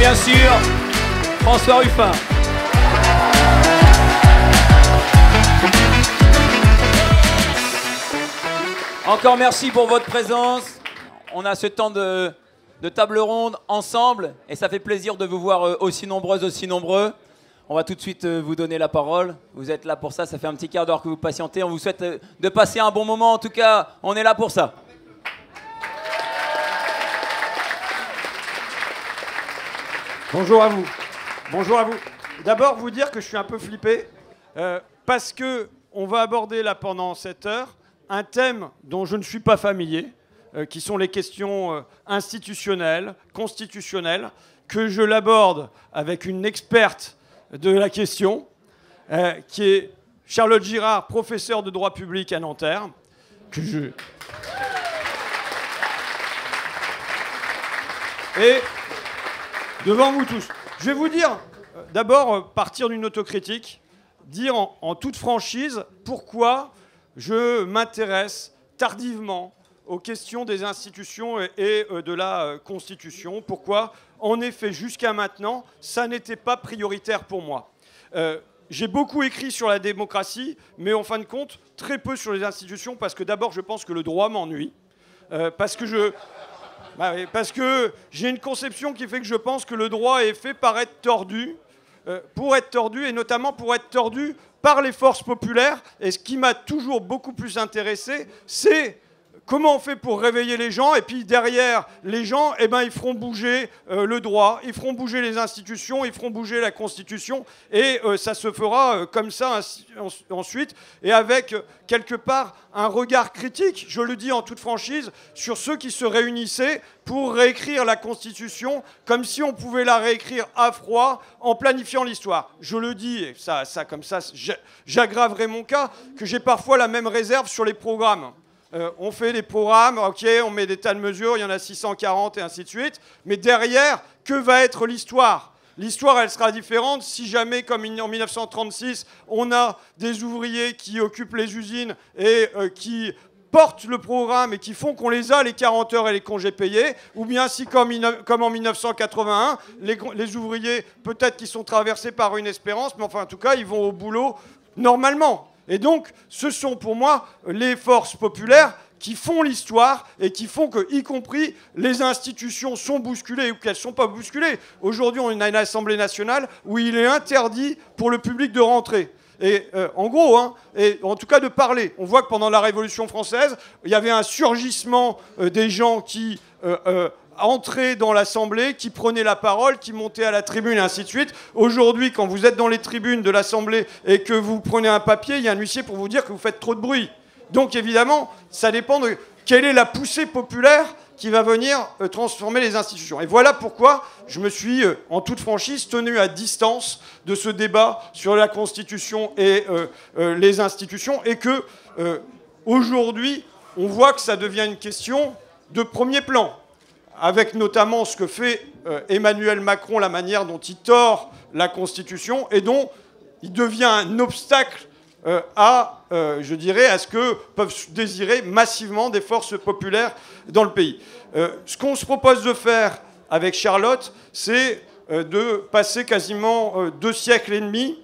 bien sûr, François Ruffin. Encore merci pour votre présence. On a ce temps de table ronde ensemble et ça fait plaisir de vous voir aussi nombreuses, aussi nombreux. On va tout de suite vous donner la parole. Vous êtes là pour ça, ça fait un petit quart d'heure que vous patientez. On vous souhaite de passer un bon moment. En tout cas, on est là pour ça. Bonjour à vous. Bonjour à vous. D'abord, vous dire que je suis un peu flippé parce qu'on va aborder là pendant cette heure un thème dont je ne suis pas familier, qui sont les questions institutionnelles, constitutionnelles, que je l'aborde avec une experte de la question, qui est Charlotte Girard, professeure de droit public à Nanterre, que je... Et devant vous tous, je vais vous dire, d'abord, partir d'une autocritique, dire en toute franchise pourquoi je m'intéresse tardivement aux questions des institutions et de la Constitution. Pourquoi, en effet, jusqu'à maintenant, ça n'était pas prioritaire pour moi. J'ai beaucoup écrit sur la démocratie, mais en fin de compte, très peu sur les institutions, parce que d'abord, je pense que le droit m'ennuie, parce que j'ai une conception qui fait que je pense que le droit est fait pour être tordu, et notamment pour être tordu par les forces populaires. Et ce qui m'a toujours beaucoup plus intéressé, c'est comment on fait pour réveiller les gens, et puis derrière les gens, eh ben, ils feront bouger le droit, ils feront bouger les institutions, ils feront bouger la Constitution, et ça se fera comme ça ensuite, et avec quelque part un regard critique, je le dis en toute franchise, sur ceux qui se réunissaient pour réécrire la Constitution, comme si on pouvait la réécrire à froid, en planifiant l'histoire. Je le dis, et ça comme ça, j'aggraverai mon cas, que j'ai parfois la même réserve sur les programmes. On fait des programmes, ok, on met des tas de mesures, il y en a 640 et ainsi de suite, mais derrière, que va être l'histoire ? L'histoire, elle sera différente si jamais, comme en 1936, on a des ouvriers qui occupent les usines et qui portent le programme et qui font qu'on les a, les 40 heures et les congés payés, ou bien si, comme en 1981, les ouvriers, peut-être qu'ils sont traversés par une espérance, mais enfin, en tout cas, ils vont au boulot normalement. Et donc, ce sont pour moi les forces populaires qui font l'histoire et qui font que, y compris, les institutions sont bousculées ou qu'elles ne sont pas bousculées. Aujourd'hui, on a une Assemblée nationale où il est interdit pour le public de rentrer. Et en gros, et en tout cas de parler. On voit que pendant la Révolution française, il y avait un surgissement des gens qui... entraient dans l'Assemblée, qui prenaient la parole, qui montaient à la tribune, et ainsi de suite. Aujourd'hui, quand vous êtes dans les tribunes de l'Assemblée et que vous prenez un papier, il y a un huissier pour vous dire que vous faites trop de bruit. Donc, évidemment, ça dépend de quelle est la poussée populaire qui va venir transformer les institutions. Et voilà pourquoi je me suis, en toute franchise, tenu à distance de ce débat sur la Constitution et les institutions, et que, aujourd'hui, on voit que ça devient une question de premier plan, avec notamment ce que fait Emmanuel Macron, la manière dont il tord la Constitution, et dont il devient un obstacle je dirais, à ce que peuvent désirer massivement des forces populaires dans le pays. Ce qu'on se propose de faire avec Charlotte, c'est de passer quasiment 2 siècles et demi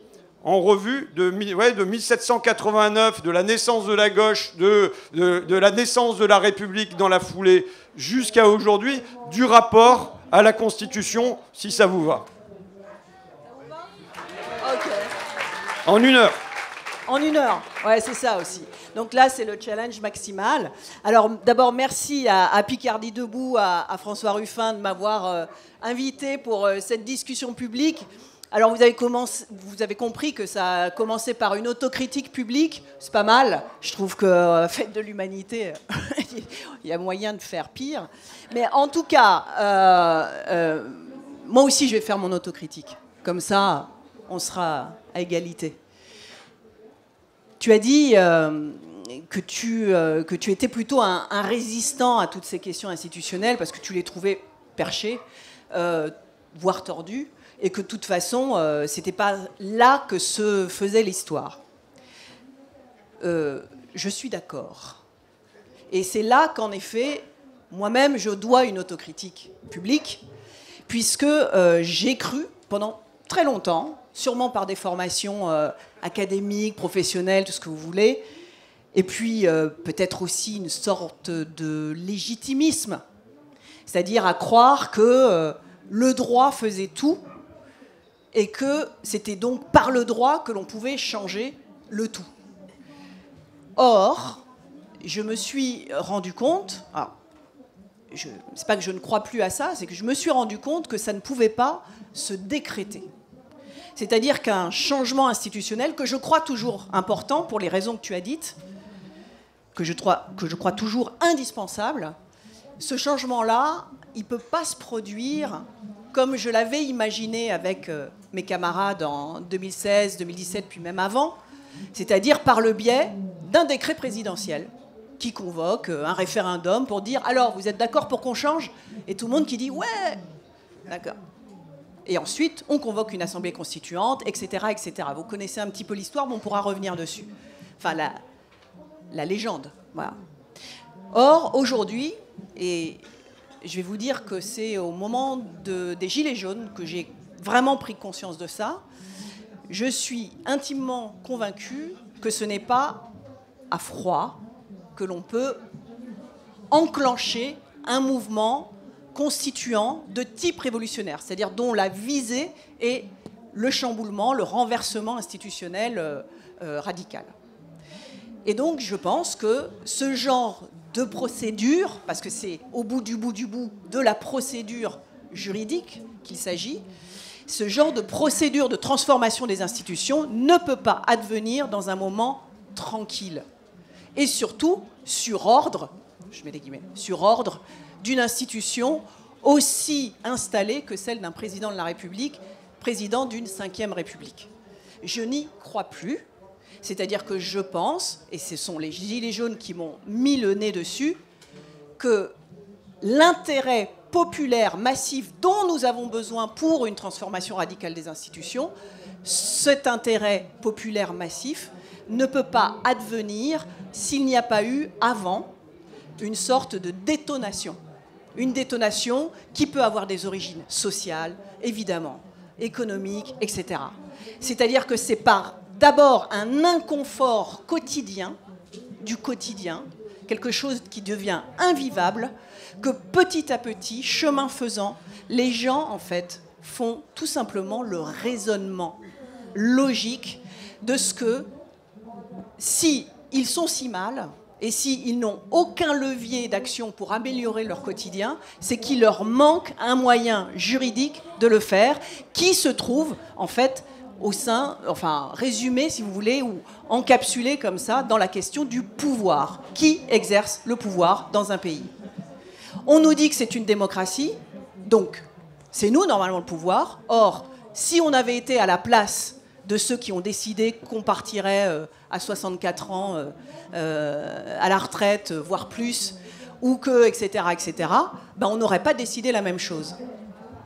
en revue de 1789, de la naissance de la gauche, de la naissance de la République dans la foulée, jusqu'à aujourd'hui, du rapport à la Constitution, si ça vous va. Ok. En 1 heure. En 1 heure, ouais, c'est ça aussi. Donc là, c'est le challenge maximal. Alors, d'abord, merci à Picardie Debout, à François Ruffin de m'avoir invité pour cette discussion publique. Alors, vous avez compris que ça a commencé par une autocritique publique. C'est pas mal. Je trouve que Fête de l'Humanité, il y a moyen de faire pire. Mais en tout cas, moi aussi, je vais faire mon autocritique. Comme ça, on sera à égalité. Tu as dit que tu étais plutôt un résistant à toutes ces questions institutionnelles parce que tu les trouvais perchées, voire tordues, et que de toute façon, c'était pas là que se faisait l'histoire. Je suis d'accord. Et c'est là qu'en effet, moi-même, je dois une autocritique publique, puisque j'ai cru pendant très longtemps, sûrement par des formations académiques, professionnelles, tout ce que vous voulez, et puis peut-être aussi une sorte de légitimisme, c'est-à-dire à croire que le droit faisait tout et que c'était donc par le droit que l'on pouvait changer le tout. Or, je me suis rendu compte, c'est pas que je ne crois plus à ça, c'est que je me suis rendu compte que ça ne pouvait pas se décréter. C'est-à-dire qu'un changement institutionnel, que je crois toujours important pour les raisons que tu as dites, que je crois toujours indispensable, ce changement-là, il ne peut pas se produire comme je l'avais imaginé avec mes camarades en 2016, 2017, puis même avant, c'est-à-dire par le biais d'un décret présidentiel qui convoque un référendum pour dire « Alors, vous êtes d'accord pour qu'on change ?» Et tout le monde qui dit « Ouais !» D'accord. Et ensuite, on convoque une assemblée constituante, etc., etc. Vous connaissez un petit peu l'histoire, mais on pourra revenir dessus. Enfin, la légende. Voilà. Or, aujourd'hui, et je vais vous dire que c'est au moment des Gilets jaunes que j'ai vraiment pris conscience de ça, je suis intimement convaincue que ce n'est pas à froid que l'on peut enclencher un mouvement constituant de type révolutionnaire, c'est-à-dire dont la visée est le chamboulement, le renversement institutionnel radical. Et donc, je pense que ce genre de procédure, parce que c'est au bout de la procédure juridique qu'il s'agit, ce genre de procédure de transformation des institutions ne peut pas advenir dans un moment tranquille. Et surtout, sur ordre, je mets des guillemets, sur ordre d'une institution aussi installée que celle d'un président de la République, président d'une 5e République. Je n'y crois plus. C'est-à-dire que je pense, et ce sont les Gilets jaunes qui m'ont mis le nez dessus, que l'intérêt populaire massif dont nous avons besoin pour une transformation radicale des institutions, cet intérêt populaire massif ne peut pas advenir s'il n'y a pas eu avant une sorte de détonation. Une détonation qui peut avoir des origines sociales, évidemment, économiques, etc. C'est-à-dire que c'est par d'abord un inconfort quotidien, du quotidien, quelque chose qui devient invivable, que petit à petit, chemin faisant, les gens, en fait, font tout simplement le raisonnement logique de ce que, si ils sont si mal, et s'ils n'ont aucun levier d'action pour améliorer leur quotidien, c'est qu'il leur manque un moyen juridique de le faire, qui se trouve, en fait, au sein, enfin résumé si vous voulez, ou encapsulé comme ça dans la question du pouvoir. Qui exerce le pouvoir dans un pays? On nous dit que c'est une démocratie, donc c'est nous normalement le pouvoir. Or, si on avait été à la place de ceux qui ont décidé qu'on partirait à 64 ans à la retraite, voire plus, ou que, etc., ben on n'aurait pas décidé la même chose.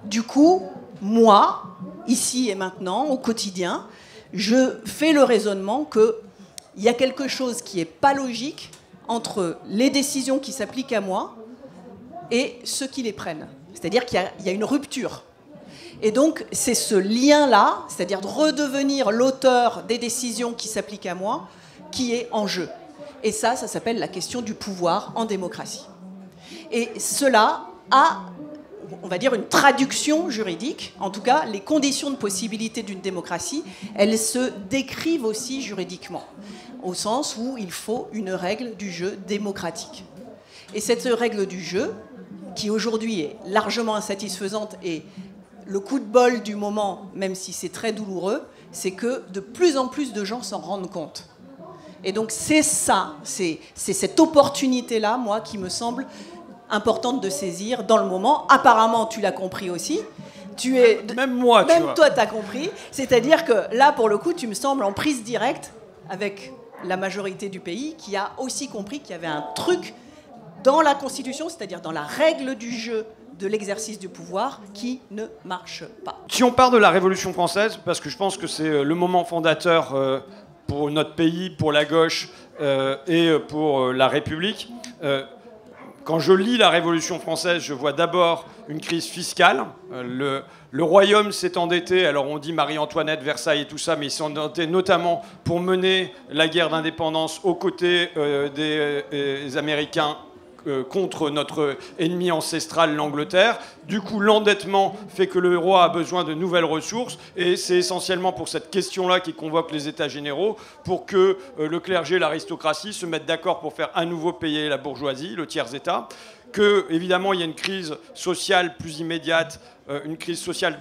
Du coup, moi, ici et maintenant, au quotidien, je fais le raisonnement qu'il y a quelque chose qui n'est pas logique entre les décisions qui s'appliquent à moi et ceux qui les prennent. C'est-à-dire qu'il y a une rupture. Et donc, c'est ce lien-là, c'est-à-dire de redevenir l'auteur des décisions qui s'appliquent à moi, qui est en jeu. Et ça s'appelle la question du pouvoir en démocratie. Et cela a, on va dire, une traduction juridique. En tout cas, les conditions de possibilité d'une démocratie, elles se décrivent aussi juridiquement, au sens où il faut une règle du jeu démocratique. Et cette règle du jeu, qui aujourd'hui est largement insatisfaisante, et le coup de bol du moment, même si c'est très douloureux, c'est que de plus en plus de gens s'en rendent compte. Et donc c'est ça, c'est cette opportunité-là, moi, qui me semble importante de saisir dans le moment. Apparemment, tu l'as compris aussi. Même moi, tu vois. Même toi, tu as compris. C'est-à-dire que là, pour le coup, tu me sembles en prise directe avec la majorité du pays qui a aussi compris qu'il y avait un truc dans la Constitution, c'est-à-dire dans la règle du jeu de l'exercice du pouvoir, qui ne marche pas. Si on part de la Révolution française, parce que je pense que c'est le moment fondateur pour notre pays, pour la gauche et pour la République, quand je lis la Révolution française, je vois d'abord une crise fiscale. Le royaume s'est endetté, alors on dit Marie-Antoinette, Versailles et tout ça, mais il s'est endetté notamment pour mener la guerre d'indépendance aux côtés des Américains contre notre ennemi ancestral, l'Angleterre. Du coup, l'endettement fait que le roi a besoin de nouvelles ressources, et c'est essentiellement pour cette question-là qu'il convoque les États généraux, pour que le clergé et l'aristocratie se mettent d'accord pour faire à nouveau payer la bourgeoisie, le tiers-État. Que, évidemment, il y a une crise sociale plus immédiate, une crise sociale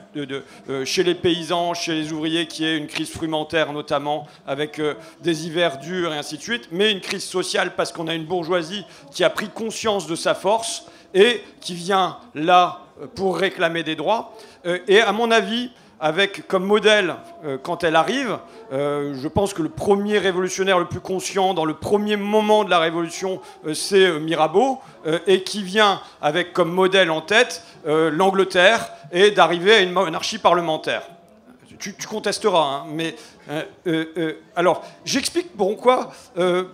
chez les paysans, chez les ouvriers, qui est une crise frumentaire notamment, avec des hivers durs et ainsi de suite, mais une crise sociale parce qu'on a une bourgeoisie qui a pris conscience de sa force et qui vient là pour réclamer des droits. Et à mon avis, avec comme modèle, quand elle arrive, je pense que le premier révolutionnaire le plus conscient dans le premier moment de la Révolution, c'est Mirabeau, et qui vient avec comme modèle en tête l'Angleterre et d'arriver à une monarchie parlementaire. Tu contesteras, hein, mais... alors, j'explique pourquoi,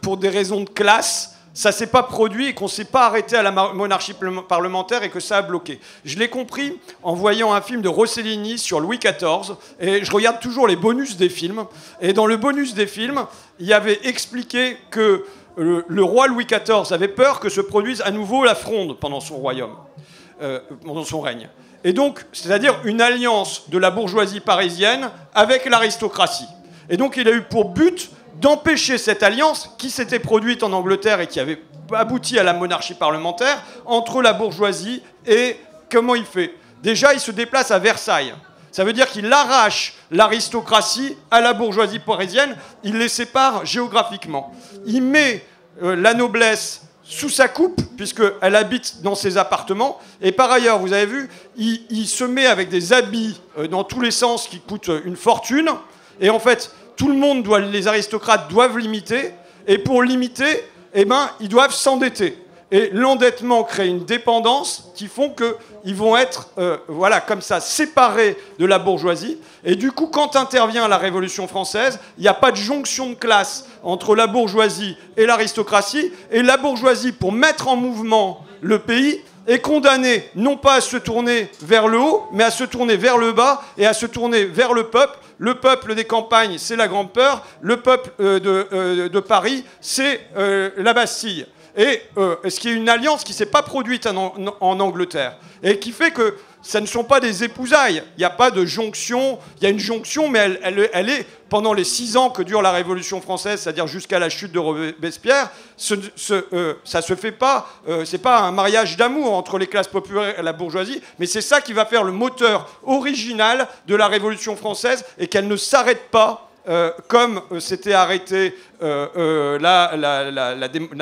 pour des raisons de classe, ça ne s'est pas produit et qu'on ne s'est pas arrêté à la monarchie parlementaire et que ça a bloqué. Je l'ai compris en voyant un film de Rossellini sur Louis XIV, et je regarde toujours les bonus des films, et dans le bonus des films, il y avait expliqué que le roi Louis XIV avait peur que se produise à nouveau la fronde pendant son royaume, pendant son règne. Et donc, c'est-à-dire une alliance de la bourgeoisie parisienne avec l'aristocratie. Et donc, il a eu pour but d'empêcher cette alliance qui s'était produite en Angleterre et qui avait abouti à la monarchie parlementaire entre la bourgeoisie et... Comment il fait? Déjà, il se déplace à Versailles. Ça veut dire qu'il arrache l'aristocratie à la bourgeoisie parisienne, il les sépare géographiquement. Il met la noblesse sous sa coupe, puisqu'elle habite dans ses appartements, et par ailleurs, vous avez vu, il se met avec des habits dans tous les sens qui coûtent une fortune, et en fait... Tout le monde les aristocrates doivent l'imiter, et pour l'imiter, eh ben, ils doivent s'endetter. Et l'endettement crée une dépendance qui font qu'ils vont être, voilà, comme ça, séparés de la bourgeoisie. Et du coup, quand intervient la Révolution française, il n'y a pas de jonction de classe entre la bourgeoisie et l'aristocratie. Et la bourgeoisie, pour mettre en mouvement le pays, est condamnée non pas à se tourner vers le haut, mais à se tourner vers le bas et à se tourner vers le peuple. Le peuple des campagnes, c'est la Grande Peur. Le peuple de Paris, c'est la Bastille. Et ce qui est une alliance qui ne s'est pas produite en Angleterre et qui fait que ça ne sont pas des épousailles. Il n'y a pas de jonction. Il y a une jonction, mais elle est pendant les 6 ans que dure la Révolution française, c'est-à-dire jusqu'à la chute de Robespierre. Ça se fait pas. C'est pas un mariage d'amour entre les classes populaires et la bourgeoisie, mais c'est ça qui va faire le moteur original de la Révolution française et qu'elle ne s'arrête pas. Comme s'était arrêtée la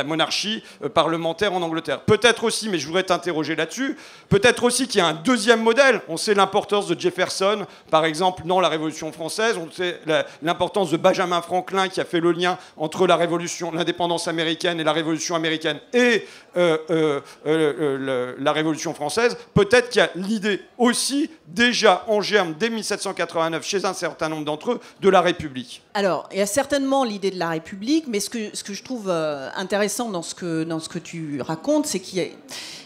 monarchie parlementaire en Angleterre. Peut-être aussi, mais je voudrais t'interroger là-dessus, peut-être aussi qu'il y a un deuxième modèle. On sait l'importance de Jefferson, par exemple, dans la Révolution française. On sait l'importance de Benjamin Franklin, qui a fait le lien entre l'indépendance américaine et la Révolution américaine et la Révolution française. Peut-être qu'il y a l'idée aussi, déjà en germe, dès 1789, chez un certain nombre d'entre eux, de la République. Alors, il y a certainement l'idée de la République, mais ce que je trouve intéressant dans ce que tu racontes, c'est que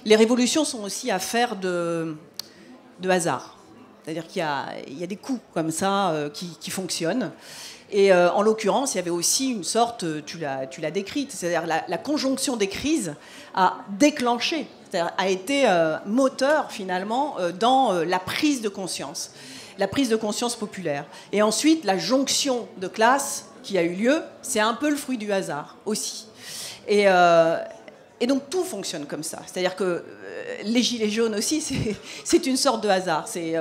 les révolutions sont aussi affaires de hasard. C'est-à-dire qu'il y a des coups comme ça qui fonctionnent. Et en l'occurrence, il y avait aussi une sorte, tu l'as décrite, c'est-à-dire la conjonction des crises a déclenché, c'est-à-dire a été moteur finalement dans la prise de conscience. La prise de conscience populaire. Et ensuite, la jonction de classes qui a eu lieu, c'est un peu le fruit du hasard aussi. Et donc tout fonctionne comme ça. C'est-à-dire que les gilets jaunes aussi, c'est une sorte de hasard. C'est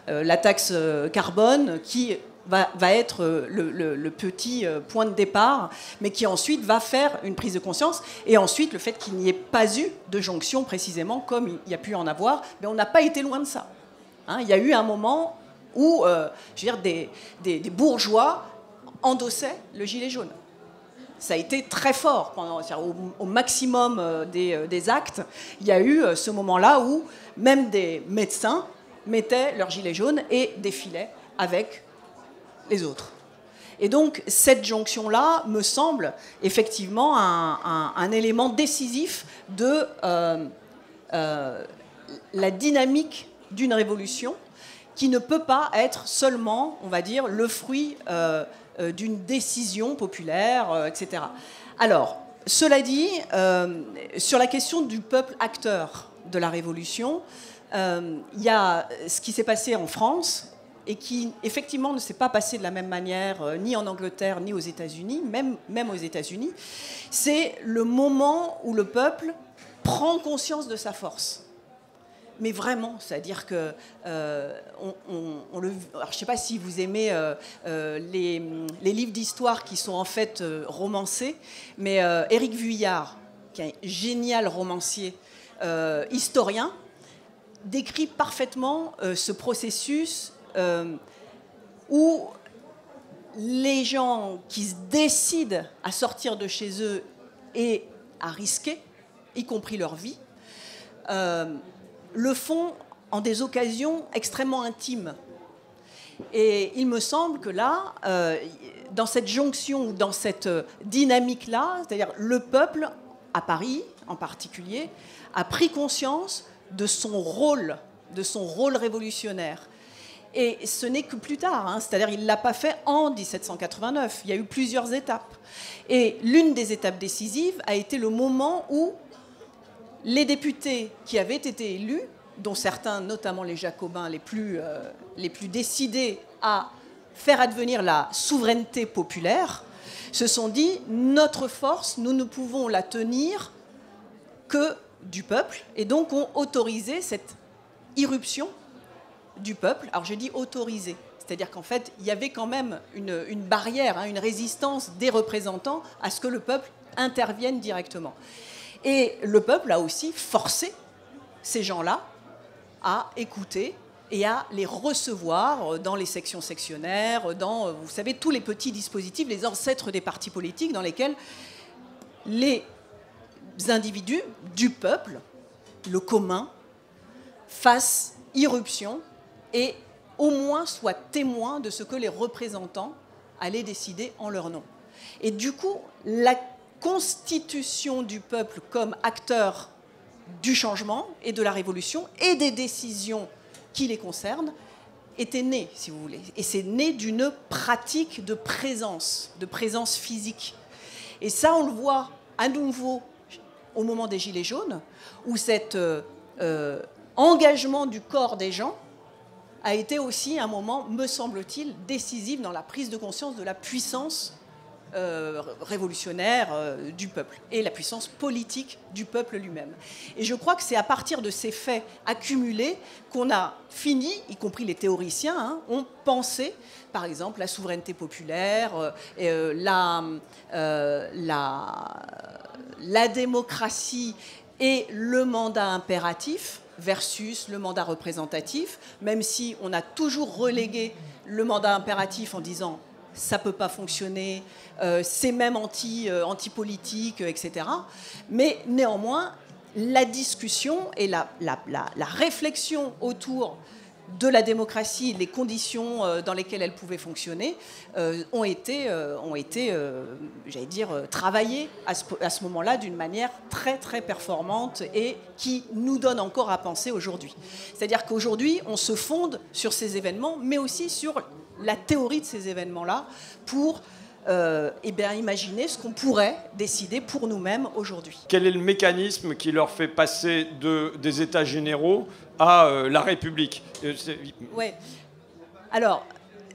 la taxe carbone qui va être le petit point de départ, mais qui ensuite va faire une prise de conscience. Et ensuite, le fait qu'il n'y ait pas eu de jonction précisément, comme il y a pu en avoir, mais on n'a pas été loin de ça. Hein, il y a eu un moment où je veux dire, des bourgeois endossaient le gilet jaune. Ça a été très fort. Au maximum des actes, il y a eu ce moment-là où même des médecins mettaient leur gilet jaune et défilaient avec les autres. Et donc, cette jonction-là me semble effectivement un élément décisif de la dynamique d'une révolution qui ne peut pas être seulement, on va dire, le fruit d'une décision populaire, etc. Alors, cela dit, sur la question du peuple acteur de la révolution, il y a ce qui s'est passé en France et qui, effectivement, ne s'est pas passé de la même manière ni en Angleterre ni aux États-Unis, même aux États-Unis. C'est le moment où le peuple prend conscience de sa force. Mais vraiment, c'est-à-dire que alors, je ne sais pas si vous aimez les livres d'histoire qui sont en fait romancés, mais Éric Vuillard, qui est un génial romancier historien, décrit parfaitement ce processus où les gens qui se décident à sortir de chez eux et à risquer, y compris leur vie, le font en des occasions extrêmement intimes. Et il me semble que là, dans cette jonction, dans cette dynamique-là, c'est-à-dire le peuple, à Paris en particulier, a pris conscience de son rôle révolutionnaire. Et ce n'est que plus tard, hein, c'est-à-dire il ne l'a pas fait en 1789, il y a eu plusieurs étapes. Et l'une des étapes décisives a été le moment où les députés qui avaient été élus, dont certains, notamment les Jacobins les plus décidés à faire advenir la souveraineté populaire, se sont dit « notre force, nous ne pouvons la tenir que du peuple », et donc ont autorisé cette irruption du peuple. Alors j'ai dit autorisé, c'est-à-dire qu'en fait, il y avait quand même une barrière, hein, une résistance des représentants à ce que le peuple intervienne directement. Et le peuple a aussi forcé ces gens-là à écouter et à les recevoir dans les sections sectionnaires, dans, vous savez, tous les petits dispositifs, les ancêtres des partis politiques dans lesquels les individus du peuple, le commun, fassent irruption et au moins soient témoins de ce que les représentants allaient décider en leur nom. Et du coup, la constitution du peuple comme acteur du changement et de la révolution et des décisions qui les concernent était née, si vous voulez. Et c'est né d'une pratique de présence physique. Et ça, on le voit à nouveau au moment des Gilets jaunes, où cet engagement du corps des gens a été aussi un moment, me semble-t-il, décisif dans la prise de conscience de la puissance révolutionnaire du peuple et la puissance politique du peuple lui-même. Et je crois que c'est à partir de ces faits accumulés qu'on a fini, y compris les théoriciens, hein, ont pensé, par exemple, la souveraineté populaire, la démocratie et le mandat impératif versus le mandat représentatif, même si on a toujours relégué le mandat impératif en disant ça ne peut pas fonctionner, c'est même anti-politique, etc. Mais néanmoins, la discussion et la réflexion autour de la démocratie, les conditions dans lesquelles elle pouvait fonctionner, ont été j'allais dire, travaillées à ce moment-là d'une manière très, très performante et qui nous donne encore à penser aujourd'hui. C'est-à-dire qu'aujourd'hui, on se fonde sur ces événements, mais aussi sur la théorie de ces événements-là pour imaginer ce qu'on pourrait décider pour nous-mêmes aujourd'hui. Quel est le mécanisme qui leur fait passer des États généraux à la République? Oui. Alors,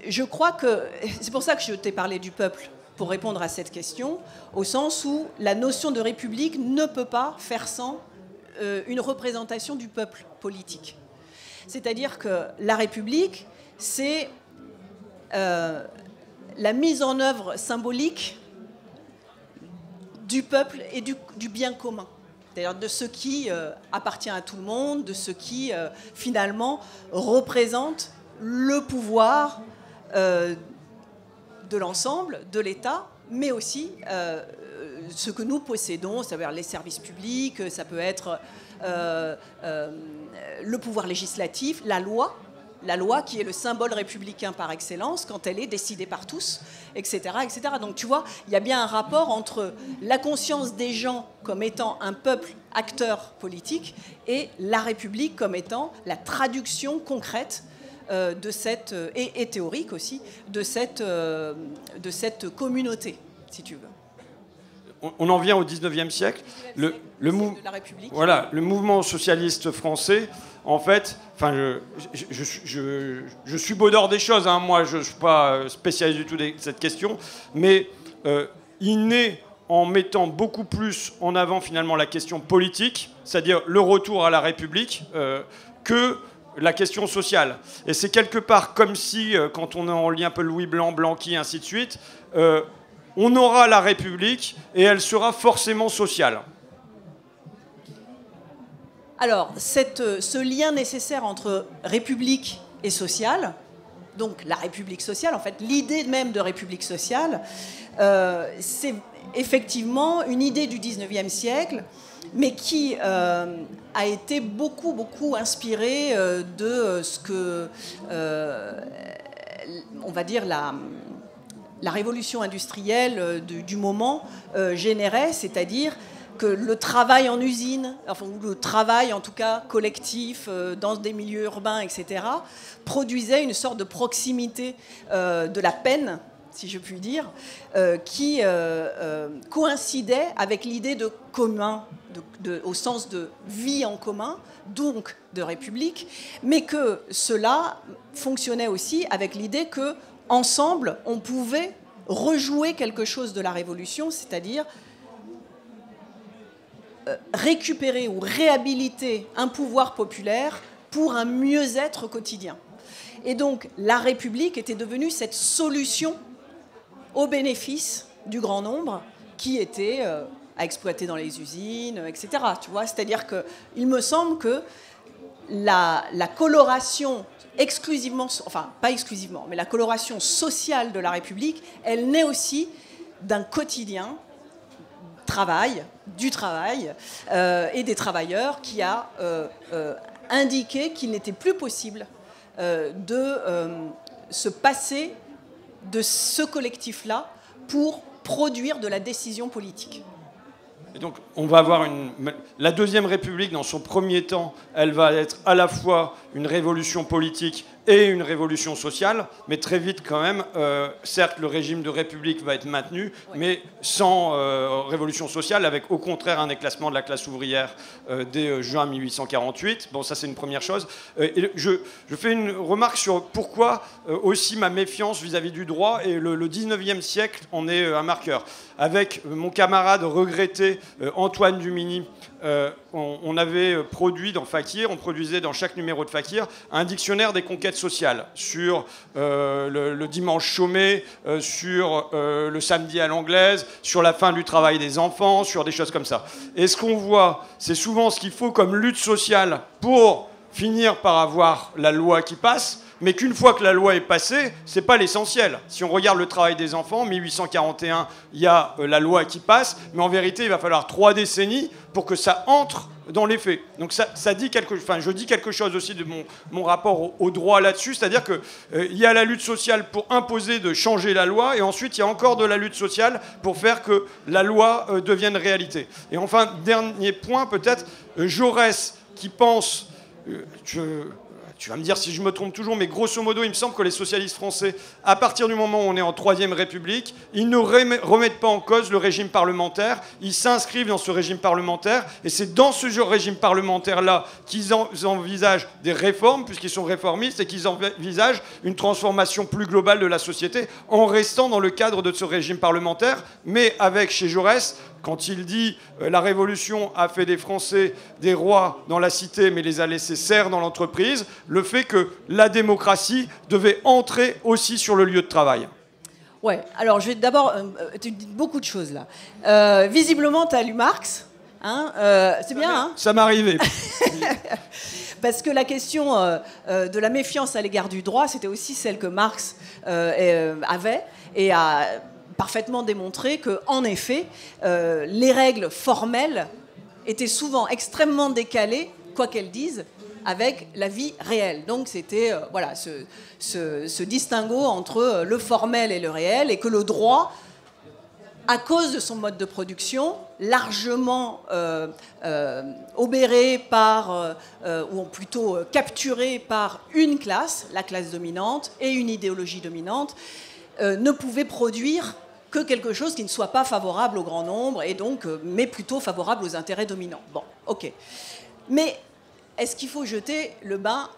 je crois que... C'est pour ça que je t'ai parlé du peuple, pour répondre à cette question, au sens où la notion de République ne peut pas faire sans une représentation du peuple politique. C'est-à-dire que la République, c'est la mise en œuvre symbolique du peuple et du bien commun. C'est-à-dire de ce qui appartient à tout le monde, de ce qui finalement représente le pouvoir de l'ensemble, de l'État, mais aussi ce que nous possédons, c'est-à-dire les services publics, ça peut être le pouvoir législatif, la loi, la loi qui est le symbole républicain par excellence quand elle est décidée par tous, etc., etc. Donc tu vois, il y a bien un rapport entre la conscience des gens comme étant un peuple acteur politique et la République comme étant la traduction concrète de cette, et théorique aussi, de cette communauté, si tu veux. On en vient au 19e siècle. De la République. Voilà, le mouvement socialiste français, en fait, enfin, je suis baudeur des choses, hein, moi je ne suis pas spécialiste du tout de cette question, mais il naît en mettant beaucoup plus en avant finalement la question politique, c'est-à-dire le retour à la République, que la question sociale. Et c'est quelque part comme si, quand on lit un peu Louis Blanc, Blanqui, ainsi de suite, on aura la République et elle sera forcément sociale. Alors, ce lien nécessaire entre République et sociale, donc la République sociale, en fait, l'idée même de République sociale, c'est effectivement une idée du 19e siècle, mais qui a été beaucoup, beaucoup inspirée de ce que, on va dire, la révolution industrielle du moment générait, c'est-à-dire que le travail en usine, enfin, ou le travail en tout cas collectif dans des milieux urbains, etc., produisait une sorte de proximité de la peine, si je puis dire, qui coïncidait avec l'idée de commun, au sens de vie en commun, donc de république, mais que cela fonctionnait aussi avec l'idée que ensemble, on pouvait rejouer quelque chose de la Révolution, c'est-à-dire récupérer ou réhabiliter un pouvoir populaire pour un mieux-être quotidien. Et donc, la République était devenue cette solution au bénéfice du grand nombre qui était à exploiter dans les usines, etc. Tu vois, c'est-à-dire qu'il me semble que la coloration exclusivement, enfin pas exclusivement, mais la coloration sociale de la République, elle naît aussi d'un quotidien du travail et des travailleurs qui a indiqué qu'il n'était plus possible de se passer de ce collectif-là pour produire de la décision politique. Et donc, on va avoir la Deuxième République, dans son premier temps, elle va être à la fois une révolution politique et une révolution sociale, mais très vite quand même, certes, le régime de République va être maintenu, oui, mais sans révolution sociale, avec au contraire un éclatement de la classe ouvrière dès juin 1848. Bon, ça c'est une première chose. Et je fais une remarque sur pourquoi aussi ma méfiance vis-à-vis du droit, et le 19e siècle en est un marqueur. Avec mon camarade regretté Antoine Dumini, on avait produit dans Fakir, on produisait dans chaque numéro de Fakir un dictionnaire des conquêtes sociales sur le dimanche chômé, sur le samedi à l'anglaise, sur la fin du travail des enfants, sur des choses comme ça. Et ce qu'on voit, c'est souvent ce qu'il faut comme lutte sociale pour finir par avoir la loi qui passe, mais qu'une fois que la loi est passée, c'est pas l'essentiel. Si on regarde le travail des enfants, 1841, il y a la loi qui passe, mais en vérité, il va falloir 3 décennies pour que ça entre dans les faits. Donc ça dit je dis quelque chose aussi de mon rapport au droit là-dessus, c'est-à-dire qu'il y a la lutte sociale pour imposer de changer la loi, et ensuite il y a encore de la lutte sociale pour faire que la loi devienne réalité. Et enfin, dernier point peut-être, Jaurès qui pense... Tu vas me dire si je me trompe toujours, mais grosso modo, il me semble que les socialistes français, à partir du moment où on est en Troisième République, ils ne remettent pas en cause le régime parlementaire, ils s'inscrivent dans ce régime parlementaire, et c'est dans ce régime parlementaire-là qu'ils envisagent des réformes, puisqu'ils sont réformistes, et qu'ils envisagent une transformation plus globale de la société, en restant dans le cadre de ce régime parlementaire, mais avec, chez Jaurès, quand il dit la Révolution a fait des Français des rois dans la cité, mais les a laissés serfs dans l'entreprise, le fait que la démocratie devait entrer aussi sur le lieu de travail. Ouais, alors je vais d'abord... tu dis beaucoup de choses là. Visiblement, tu as lu Marx. Hein, c'est bien, hein? Ça m'est arrivé. Parce que la question de la méfiance à l'égard du droit, c'était aussi celle que Marx avait et a parfaitement démontré qu'en effet, les règles formelles étaient souvent extrêmement décalées, quoi qu'elles disent, avec la vie réelle. Donc c'était voilà, ce distinguo entre le formel et le réel, et que le droit, à cause de son mode de production, largement obéré par, ou plutôt capturé par une classe, la classe dominante, et une idéologie dominante, ne pouvait produire que quelque chose qui ne soit pas favorable au grand nombre, et donc, mais plutôt favorable aux intérêts dominants. Bon, ok. Mais est-ce qu'il faut jeter le bain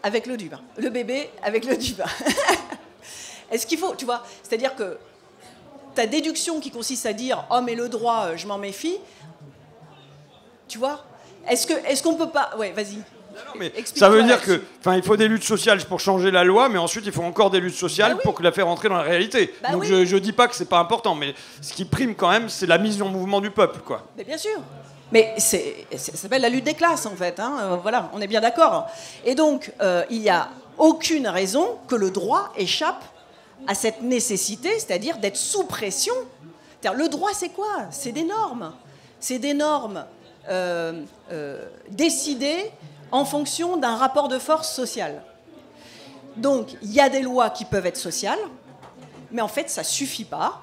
avec l'eau du bain? Le bébé avec l'eau du bain? Est-ce qu'il faut, tu vois, c'est-à-dire que ta déduction qui consiste à dire « Oh, mais le droit, je m'en méfie », tu vois, est-ce qu'on peut pas... Ouais, vas-y. Non, mais ça veut dire que, il faut des luttes sociales pour changer la loi, mais ensuite il faut encore des luttes sociales pour que la faire rentrer dans la réalité. Donc je dis pas que c'est pas important, mais ce qui prime quand même, c'est la mise en mouvement du peuple, quoi. Mais bien sûr. Mais ça s'appelle la lutte des classes, en fait. Hein. Voilà, on est bien d'accord. Et donc, il n'y a aucune raison que le droit échappe à cette nécessité, c'est-à-dire d'être sous pression. C'est-à-dire, le droit, c'est quoi? C'est des normes. C'est des normes décidées en fonction d'un rapport de force social. Donc, il y a des lois qui peuvent être sociales, mais en fait, ça ne suffit pas.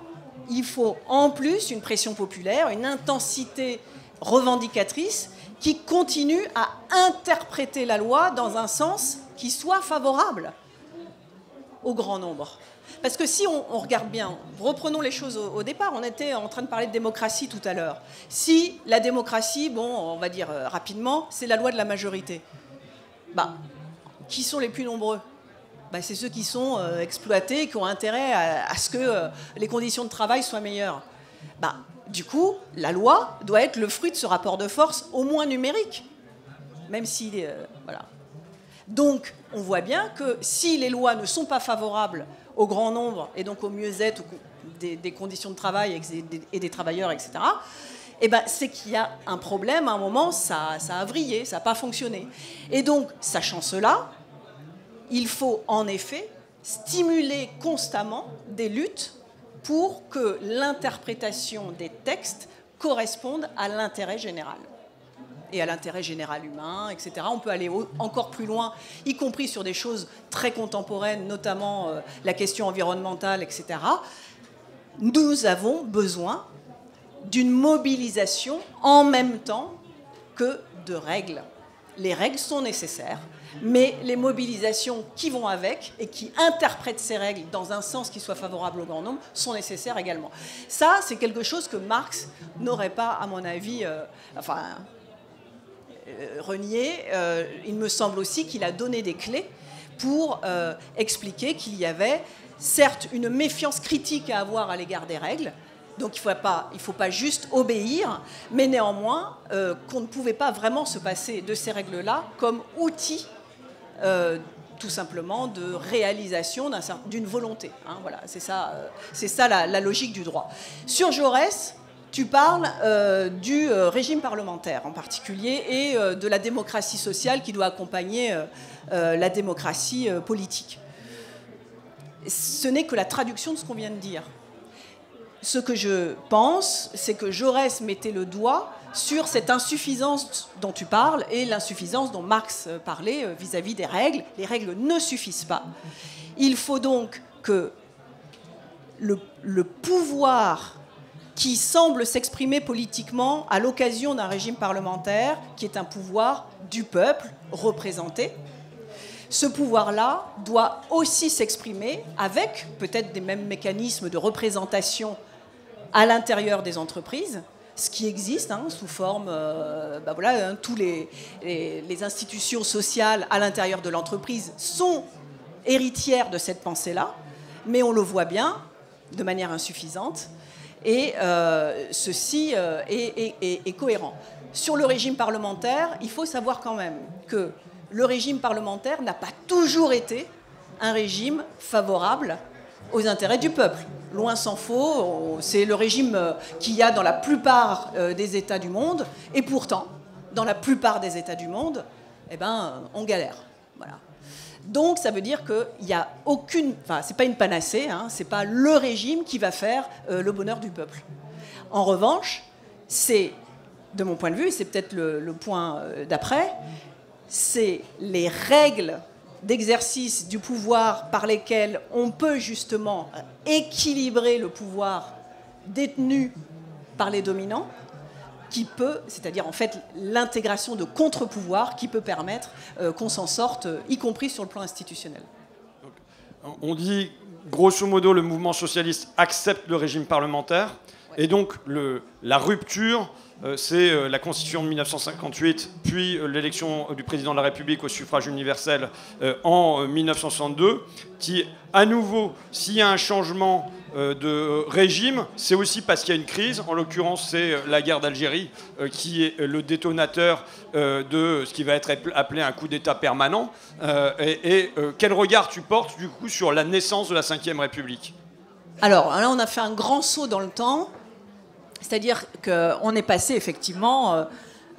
Il faut en plus une pression populaire, une intensité revendicatrice qui continue à interpréter la loi dans un sens qui soit favorable au grand nombre. Parce que si on regarde bien, reprenons les choses au départ, on était en train de parler de démocratie tout à l'heure. Si la démocratie, bon, on va dire rapidement, c'est la loi de la majorité, qui sont les plus nombreux? C'est ceux qui sont exploités, qui ont intérêt à ce que les conditions de travail soient meilleures. Du coup, la loi doit être le fruit de ce rapport de force, au moins numérique, même si... voilà. Donc, on voit bien que si les lois ne sont pas favorables au grand nombre, et donc au mieux-être des conditions de travail et des travailleurs, etc., c'est qu'il y a un problème, à un moment, ça a vrillé, ça n'a pas fonctionné. Et donc, sachant cela, il faut en effet stimuler constamment des luttes pour que l'interprétation des textes corresponde à l'intérêt général. Et à l'intérêt général humain, etc. On peut aller encore plus loin, y compris sur des choses très contemporaines, notamment la question environnementale, etc. Nous avons besoin d'une mobilisation en même temps que de règles. Les règles sont nécessaires, mais les mobilisations qui vont avec et qui interprètent ces règles dans un sens qui soit favorable au grand nombre sont nécessaires également. Ça, c'est quelque chose que Marx n'aurait pas, à mon avis, renié. Il me semble aussi qu'il a donné des clés pour expliquer qu'il y avait, certes, une méfiance critique à avoir à l'égard des règles. Donc il ne faut pas juste obéir, mais néanmoins qu'on ne pouvait pas vraiment se passer de ces règles-là comme outil tout simplement de réalisation d'une volonté. Hein, voilà, c'est ça la logique du droit. Sur Jaurès, tu parles du régime parlementaire en particulier et de la démocratie sociale qui doit accompagner la démocratie politique. Ce n'est que la traduction de ce qu'on vient de dire. Ce que je pense, c'est que Jaurès mettait le doigt sur cette insuffisance dont tu parles et l'insuffisance dont Marx parlait vis-à-vis des règles. Les règles ne suffisent pas. Il faut donc que le pouvoir qui semble s'exprimer politiquement à l'occasion d'un régime parlementaire, qui est un pouvoir du peuple représenté, ce pouvoir-là doit aussi s'exprimer avec peut-être des mêmes mécanismes de représentation à l'intérieur des entreprises, ce qui existe sous forme, tous les institutions sociales à l'intérieur de l'entreprise sont héritières de cette pensée-là, mais on le voit bien de manière insuffisante, et ceci est cohérent. Sur le régime parlementaire, il faut savoir quand même que le régime parlementaire n'a pas toujours été un régime favorable aux intérêts du peuple. Loin s'en faut, c'est le régime qu'il y a dans la plupart des États du monde, et pourtant, dans la plupart des États du monde, on galère. Voilà. Donc ça veut dire qu'il n'y a aucune... c'est pas une panacée, c'est pas le régime qui va faire le bonheur du peuple. En revanche, c'est, de mon point de vue, et c'est peut-être le point d'après, c'est les règles d'exercice du pouvoir par lesquelles on peut justement équilibrer le pouvoir détenu par les dominants, qui peut, c'est-à-dire en fait l'intégration de contre-pouvoirs qui peut permettre qu'on s'en sorte, y compris sur le plan institutionnel. On dit, grosso modo, le mouvement socialiste accepte le régime parlementaire, et donc la rupture, c'est la Constitution de 1958, puis l'élection du président de la République au suffrage universel en 1962, qui, à nouveau, s'il y a un changement de régime, c'est aussi parce qu'il y a une crise. En l'occurrence, c'est la guerre d'Algérie qui est le détonateur de ce qui va être appelé un coup d'État permanent. Quel regard tu portes, du coup, sur la naissance de la Ve République ? Alors, là, on a fait un grand saut dans le temps. C'est-à-dire qu'on est passé effectivement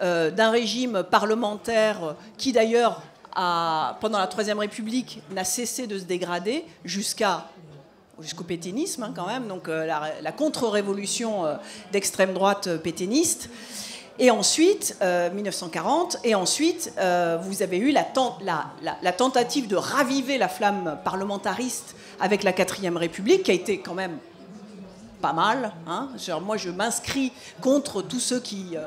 d'un régime parlementaire qui d'ailleurs, pendant la Troisième République, n'a cessé de se dégrader jusqu'au pétainisme quand même, donc la contre-révolution d'extrême droite pétainiste. Et ensuite, 1940, et ensuite, vous avez eu la tentative de raviver la flamme parlementariste avec la Quatrième République, qui a été quand même pas mal. Hein. Genre, moi, je m'inscris contre tous ceux qui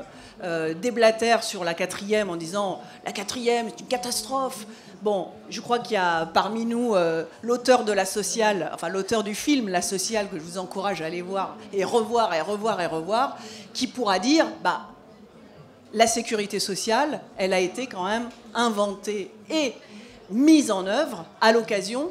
déblatèrent sur la quatrième en disant « la quatrième, c'est une catastrophe ». Bon, je crois qu'il y a parmi nous l'auteur de La Sociale, enfin l'auteur du film La Sociale, que je vous encourage à aller voir et revoir et revoir et revoir, qui pourra dire la sécurité sociale, elle a été quand même inventée et mise en œuvre à l'occasion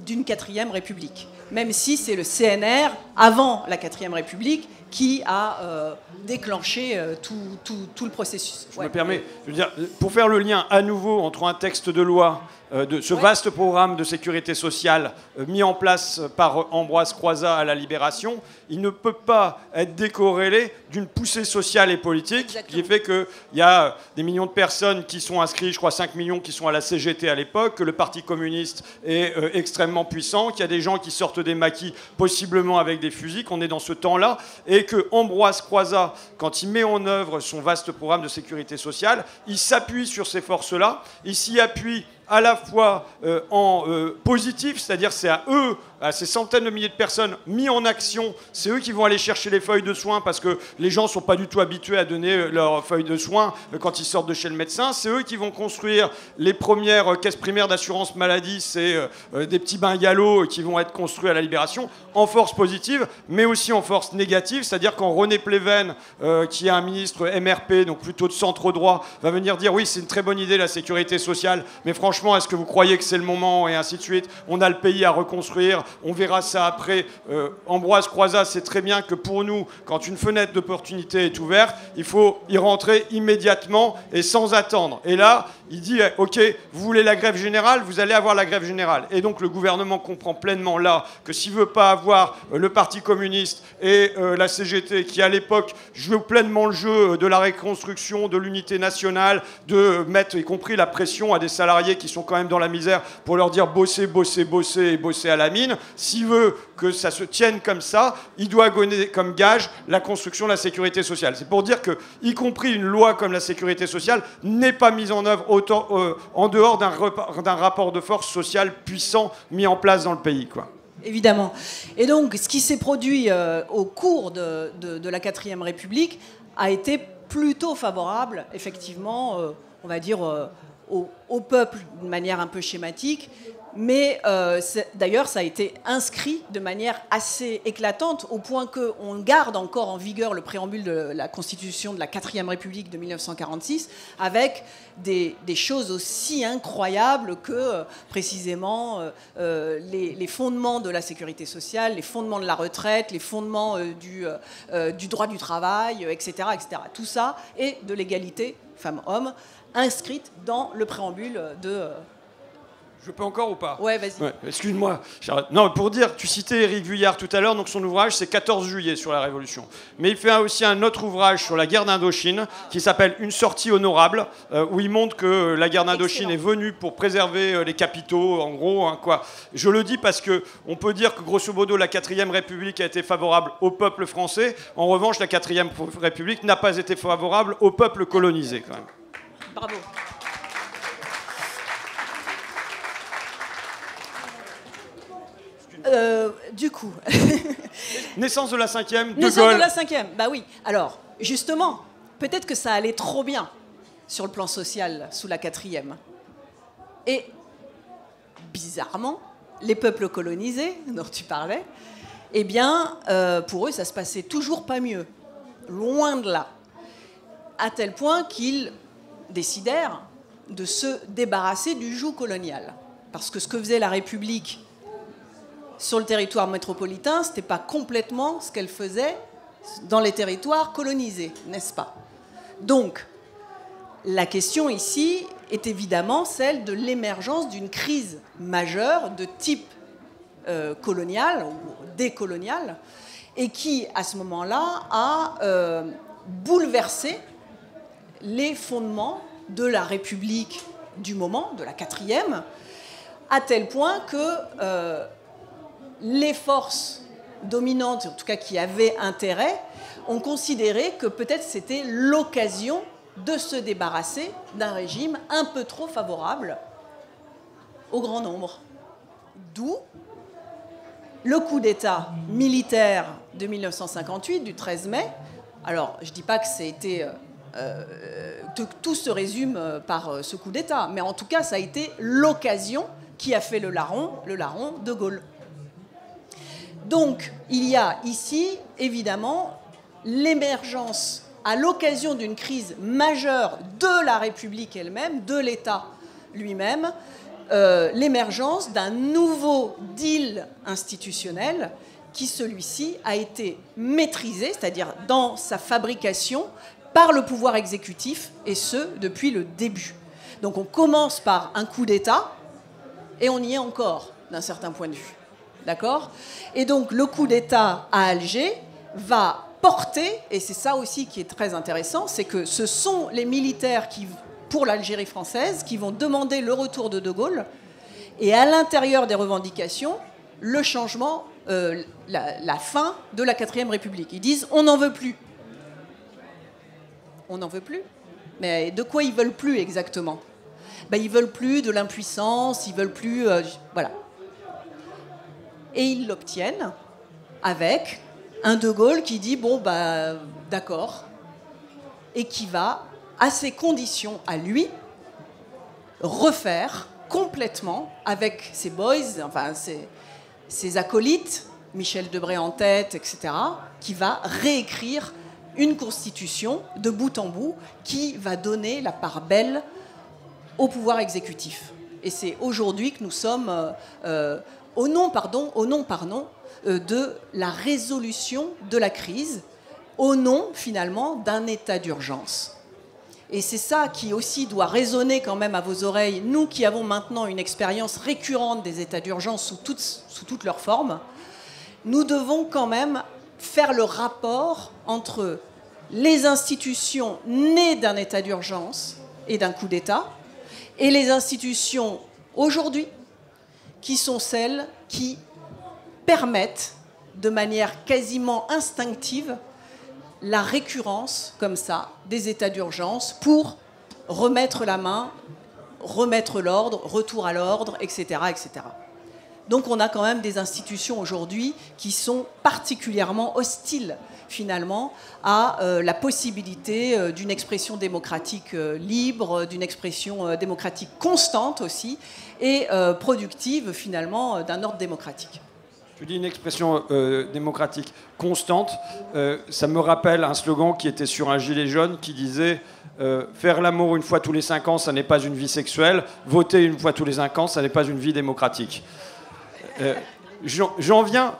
d'une Quatrième République. Même si c'est le CNR, avant la Quatrième République, qui a déclenché tout le processus. Je me permets, je veux dire, pour faire le lien à nouveau entre un texte de loi, de ce vaste programme de sécurité sociale mis en place par Ambroise Croizat à la Libération, il ne peut pas être décorrélé d'une poussée sociale et politique. Exactement. Qui fait qu'il y a des millions de personnes qui sont inscrites, je crois 5 millions qui sont à la CGT à l'époque, que le Parti communiste est extrêmement puissant, qu'il y a des gens qui sortent des maquis possiblement avec des fusils, qu'on est dans ce temps-là, et que Ambroise Croizat, quand il met en œuvre son vaste programme de sécurité sociale, il s'appuie sur ces forces-là, il s'y appuie à la fois en positif, c'est-à-dire c'est à eux, à ces centaines de milliers de personnes mis en action, c'est eux qui vont aller chercher les feuilles de soins parce que les gens ne sont pas du tout habitués à donner leurs feuilles de soins quand ils sortent de chez le médecin, c'est eux qui vont construire les premières caisses primaires d'assurance maladie, c'est des petits bungalows qui vont être construits à la Libération, en force positive, mais aussi en force négative, c'est-à-dire quand René Pleven, qui est un ministre MRP, donc plutôt de centre droit, va venir dire oui, c'est une très bonne idée la sécurité sociale, mais franchement, est-ce que vous croyez que c'est le moment, et ainsi de suite, on a le pays à reconstruire, on verra ça après. Ambroise Croizat sait très bien que pour nous, quand une fenêtre d'opportunité est ouverte, il faut y rentrer immédiatement et sans attendre. Et là, il dit, ok, vous voulez la grève générale, vous allez avoir la grève générale. Et donc le gouvernement comprend pleinement là que s'il ne veut pas avoir le Parti communiste et la CGT, qui à l'époque jouaient pleinement le jeu de la reconstruction, de l'unité nationale, de mettre y compris la pression à des salariés qui sont quand même dans la misère pour leur dire bosser, bosser, bosser et bosser à la mine. S'il veut que ça se tienne comme ça, il doit donner comme gage la construction de la sécurité sociale. C'est pour dire que, y compris une loi comme la sécurité sociale, n'est pas mise en œuvre en dehors d'un rapport de force sociale puissant mis en place dans le pays, quoi. Évidemment. Et donc, ce qui s'est produit au cours de la Quatrième République a été plutôt favorable, effectivement, on va dire, au peuple, d'une manière un peu schématique. Mais d'ailleurs, ça a été inscrit de manière assez éclatante, au point qu'on garde encore en vigueur le préambule de la Constitution de la Quatrième République de 1946, avec des choses aussi incroyables que, précisément, les fondements de la sécurité sociale, les fondements de la retraite, les fondements du droit du travail, etc., etc. Tout ça, et de l'égalité femmes-hommes, inscrite dans le préambule de... Je peux encore ou pas ? Ouais, vas-y. Ouais, excuse-moi. Non, pour dire, tu citais Éric Vuillard tout à l'heure, donc son ouvrage, c'est 14 juillet sur la Révolution. Mais il fait aussi un autre ouvrage sur la guerre d'Indochine, qui s'appelle Une sortie honorable, où il montre que la guerre d'Indochine est venue pour préserver les capitaux, en gros, hein, quoi. Je le dis parce qu'on peut dire que, grosso modo, la 4e République a été favorable au peuple français. En revanche, la 4e République n'a pas été favorable au peuple colonisé, quand même. Bravo. Du coup... Naissance de la 5e, De Naissance Gaulle. de la 5e, bah oui. Alors, justement, peut-être que ça allait trop bien sur le plan social sous la 4e. Et, bizarrement, les peuples colonisés, dont tu parlais, eh bien, pour eux, ça se passait toujours pas mieux. Loin de là. À tel point qu'ils décidèrent de se débarrasser du joug colonial. Parce que ce que faisait la République sur le territoire métropolitain, ce n'était pas complètement ce qu'elle faisait dans les territoires colonisés, n'est-ce pas? Donc, la question ici est évidemment celle de l'émergence d'une crise majeure de type colonial ou décolonial, et qui, à ce moment-là, a bouleversé les fondements de la République du moment, de la 4e, à tel point que les forces dominantes, en tout cas qui avaient intérêt, ont considéré que peut-être c'était l'occasion de se débarrasser d'un régime un peu trop favorable au grand nombre. D'où le coup d'État militaire de 1958, du 13 mai. Alors, je ne dis pas que tout se résume par ce coup d'État, mais en tout cas, ça a été l'occasion qui a fait le larron de Gaulle. Donc, il y a ici, évidemment, l'émergence, à l'occasion d'une crise majeure de la République elle-même, de l'État lui-même, l'émergence d'un nouveau deal institutionnel qui, celui-ci, a été maîtrisé, c'est-à-dire dans sa fabrication, par le pouvoir exécutif, et ce, depuis le début. Donc on commence par un coup d'État, et on y est encore, d'un certain point de vue. D'accord ? Et donc le coup d'État à Alger va porter, et c'est ça aussi qui est très intéressant, c'est que ce sont les militaires qui, pour l'Algérie française, qui vont demander le retour de De Gaulle, et à l'intérieur des revendications, le changement, la fin de la 4e République. Ils disent on n'en veut plus. On n'en veut plus. Mais de quoi ils veulent plus exactement ? Ben, ils veulent plus de l'impuissance, ils veulent plus... voilà. Et ils l'obtiennent avec un De Gaulle qui dit bon, bah, d'accord, et qui va, à ses conditions, à lui, refaire complètement avec ses boys, enfin ses acolytes, Michel Debré en tête, etc., qui va réécrire une constitution de bout en bout qui va donner la part belle au pouvoir exécutif. Et c'est aujourd'hui que nous sommes au nom de la résolution de la crise, au nom finalement d'un état d'urgence. Et c'est ça qui aussi doit résonner quand même à vos oreilles, nous qui avons maintenant une expérience récurrente des états d'urgence sous toutes leurs formes. Nous devons quand même faire le rapport entre les institutions nées d'un état d'urgence et d'un coup d'État et les institutions aujourd'hui qui sont celles qui permettent de manière quasiment instinctive la récurrence, comme ça, des états d'urgence pour remettre la main, remettre l'ordre, retour à l'ordre, etc., etc. Donc on a quand même des institutions aujourd'hui qui sont particulièrement hostiles, finalement, à la possibilité d'une expression démocratique libre, d'une expression démocratique constante aussi, et productive, finalement, d'un ordre démocratique. Tu dis une expression démocratique constante. Ça me rappelle un slogan qui était sur un gilet jaune qui disait faire l'amour une fois tous les 5 ans, ça n'est pas une vie sexuelle. Voter une fois tous les 5 ans, ça n'est pas une vie démocratique. J'en viens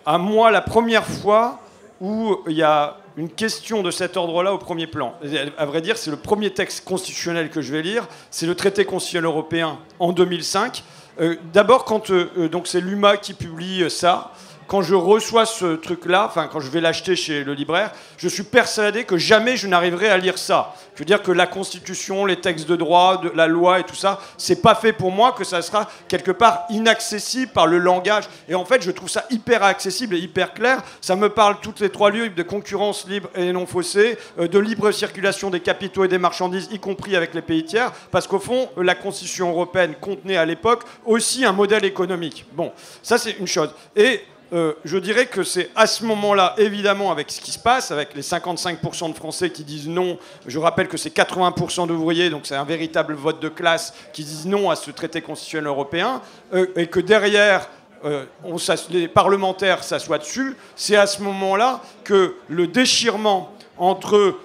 à moi la première fois où il y a une question de cet ordre-là au premier plan. À vrai dire, c'est le premier texte constitutionnel que je vais lire. C'est le traité constitutionnel européen en 2005. D'abord, donc c'est l'UMA qui publie ça, quand je reçois ce truc-là, enfin quand je vais l'acheter chez le libraire, je suis persuadé que jamais je n'arriverai à lire ça. Je veux dire que la Constitution, les textes de droit, la loi et tout ça, c'est pas fait pour moi, que ça sera quelque part inaccessible par le langage. Et en fait, je trouve ça hyper accessible et hyper clair. Ça me parle toutes les 3 lieux de concurrence libre et non faussée, de libre circulation des capitaux et des marchandises, y compris avec les pays tiers, parce qu'au fond, la Constitution européenne contenait à l'époque aussi un modèle économique. Bon, ça c'est une chose. Et je dirais que c'est à ce moment-là, évidemment, avec ce qui se passe, avec les 55% de Français qui disent non, je rappelle que c'est 80% d'ouvriers, donc c'est un véritable vote de classe, qui disent non à ce traité constitutionnel européen, et que derrière, les parlementaires s'assoient dessus, c'est à ce moment-là que le déchirement entre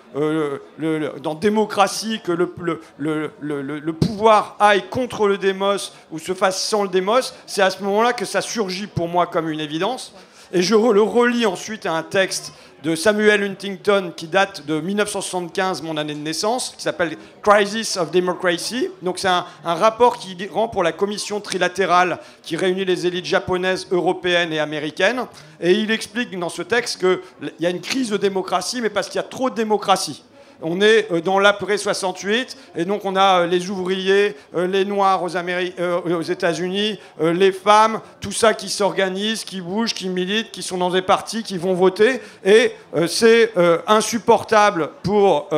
dans démocratie, que le pouvoir aille contre le démos ou se fasse sans le démos, c'est à ce moment-là que ça surgit pour moi comme une évidence. Et je le relis ensuite à un texte de Samuel Huntington qui date de 1975, mon année de naissance, qui s'appelle Crisis of Democracy. Donc c'est un rapport qui rend pour la commission trilatérale qui réunit les élites japonaises, européennes et américaines. Et il explique dans ce texte qu'il y a une crise de démocratie, mais parce qu'il y a trop de démocratie. On est dans l'après 68, et donc on a les ouvriers, les Noirs aux États-Unis, les femmes, tout ça qui s'organise, qui bouge, qui milite, qui sont dans des partis, qui vont voter, et c'est insupportable pour...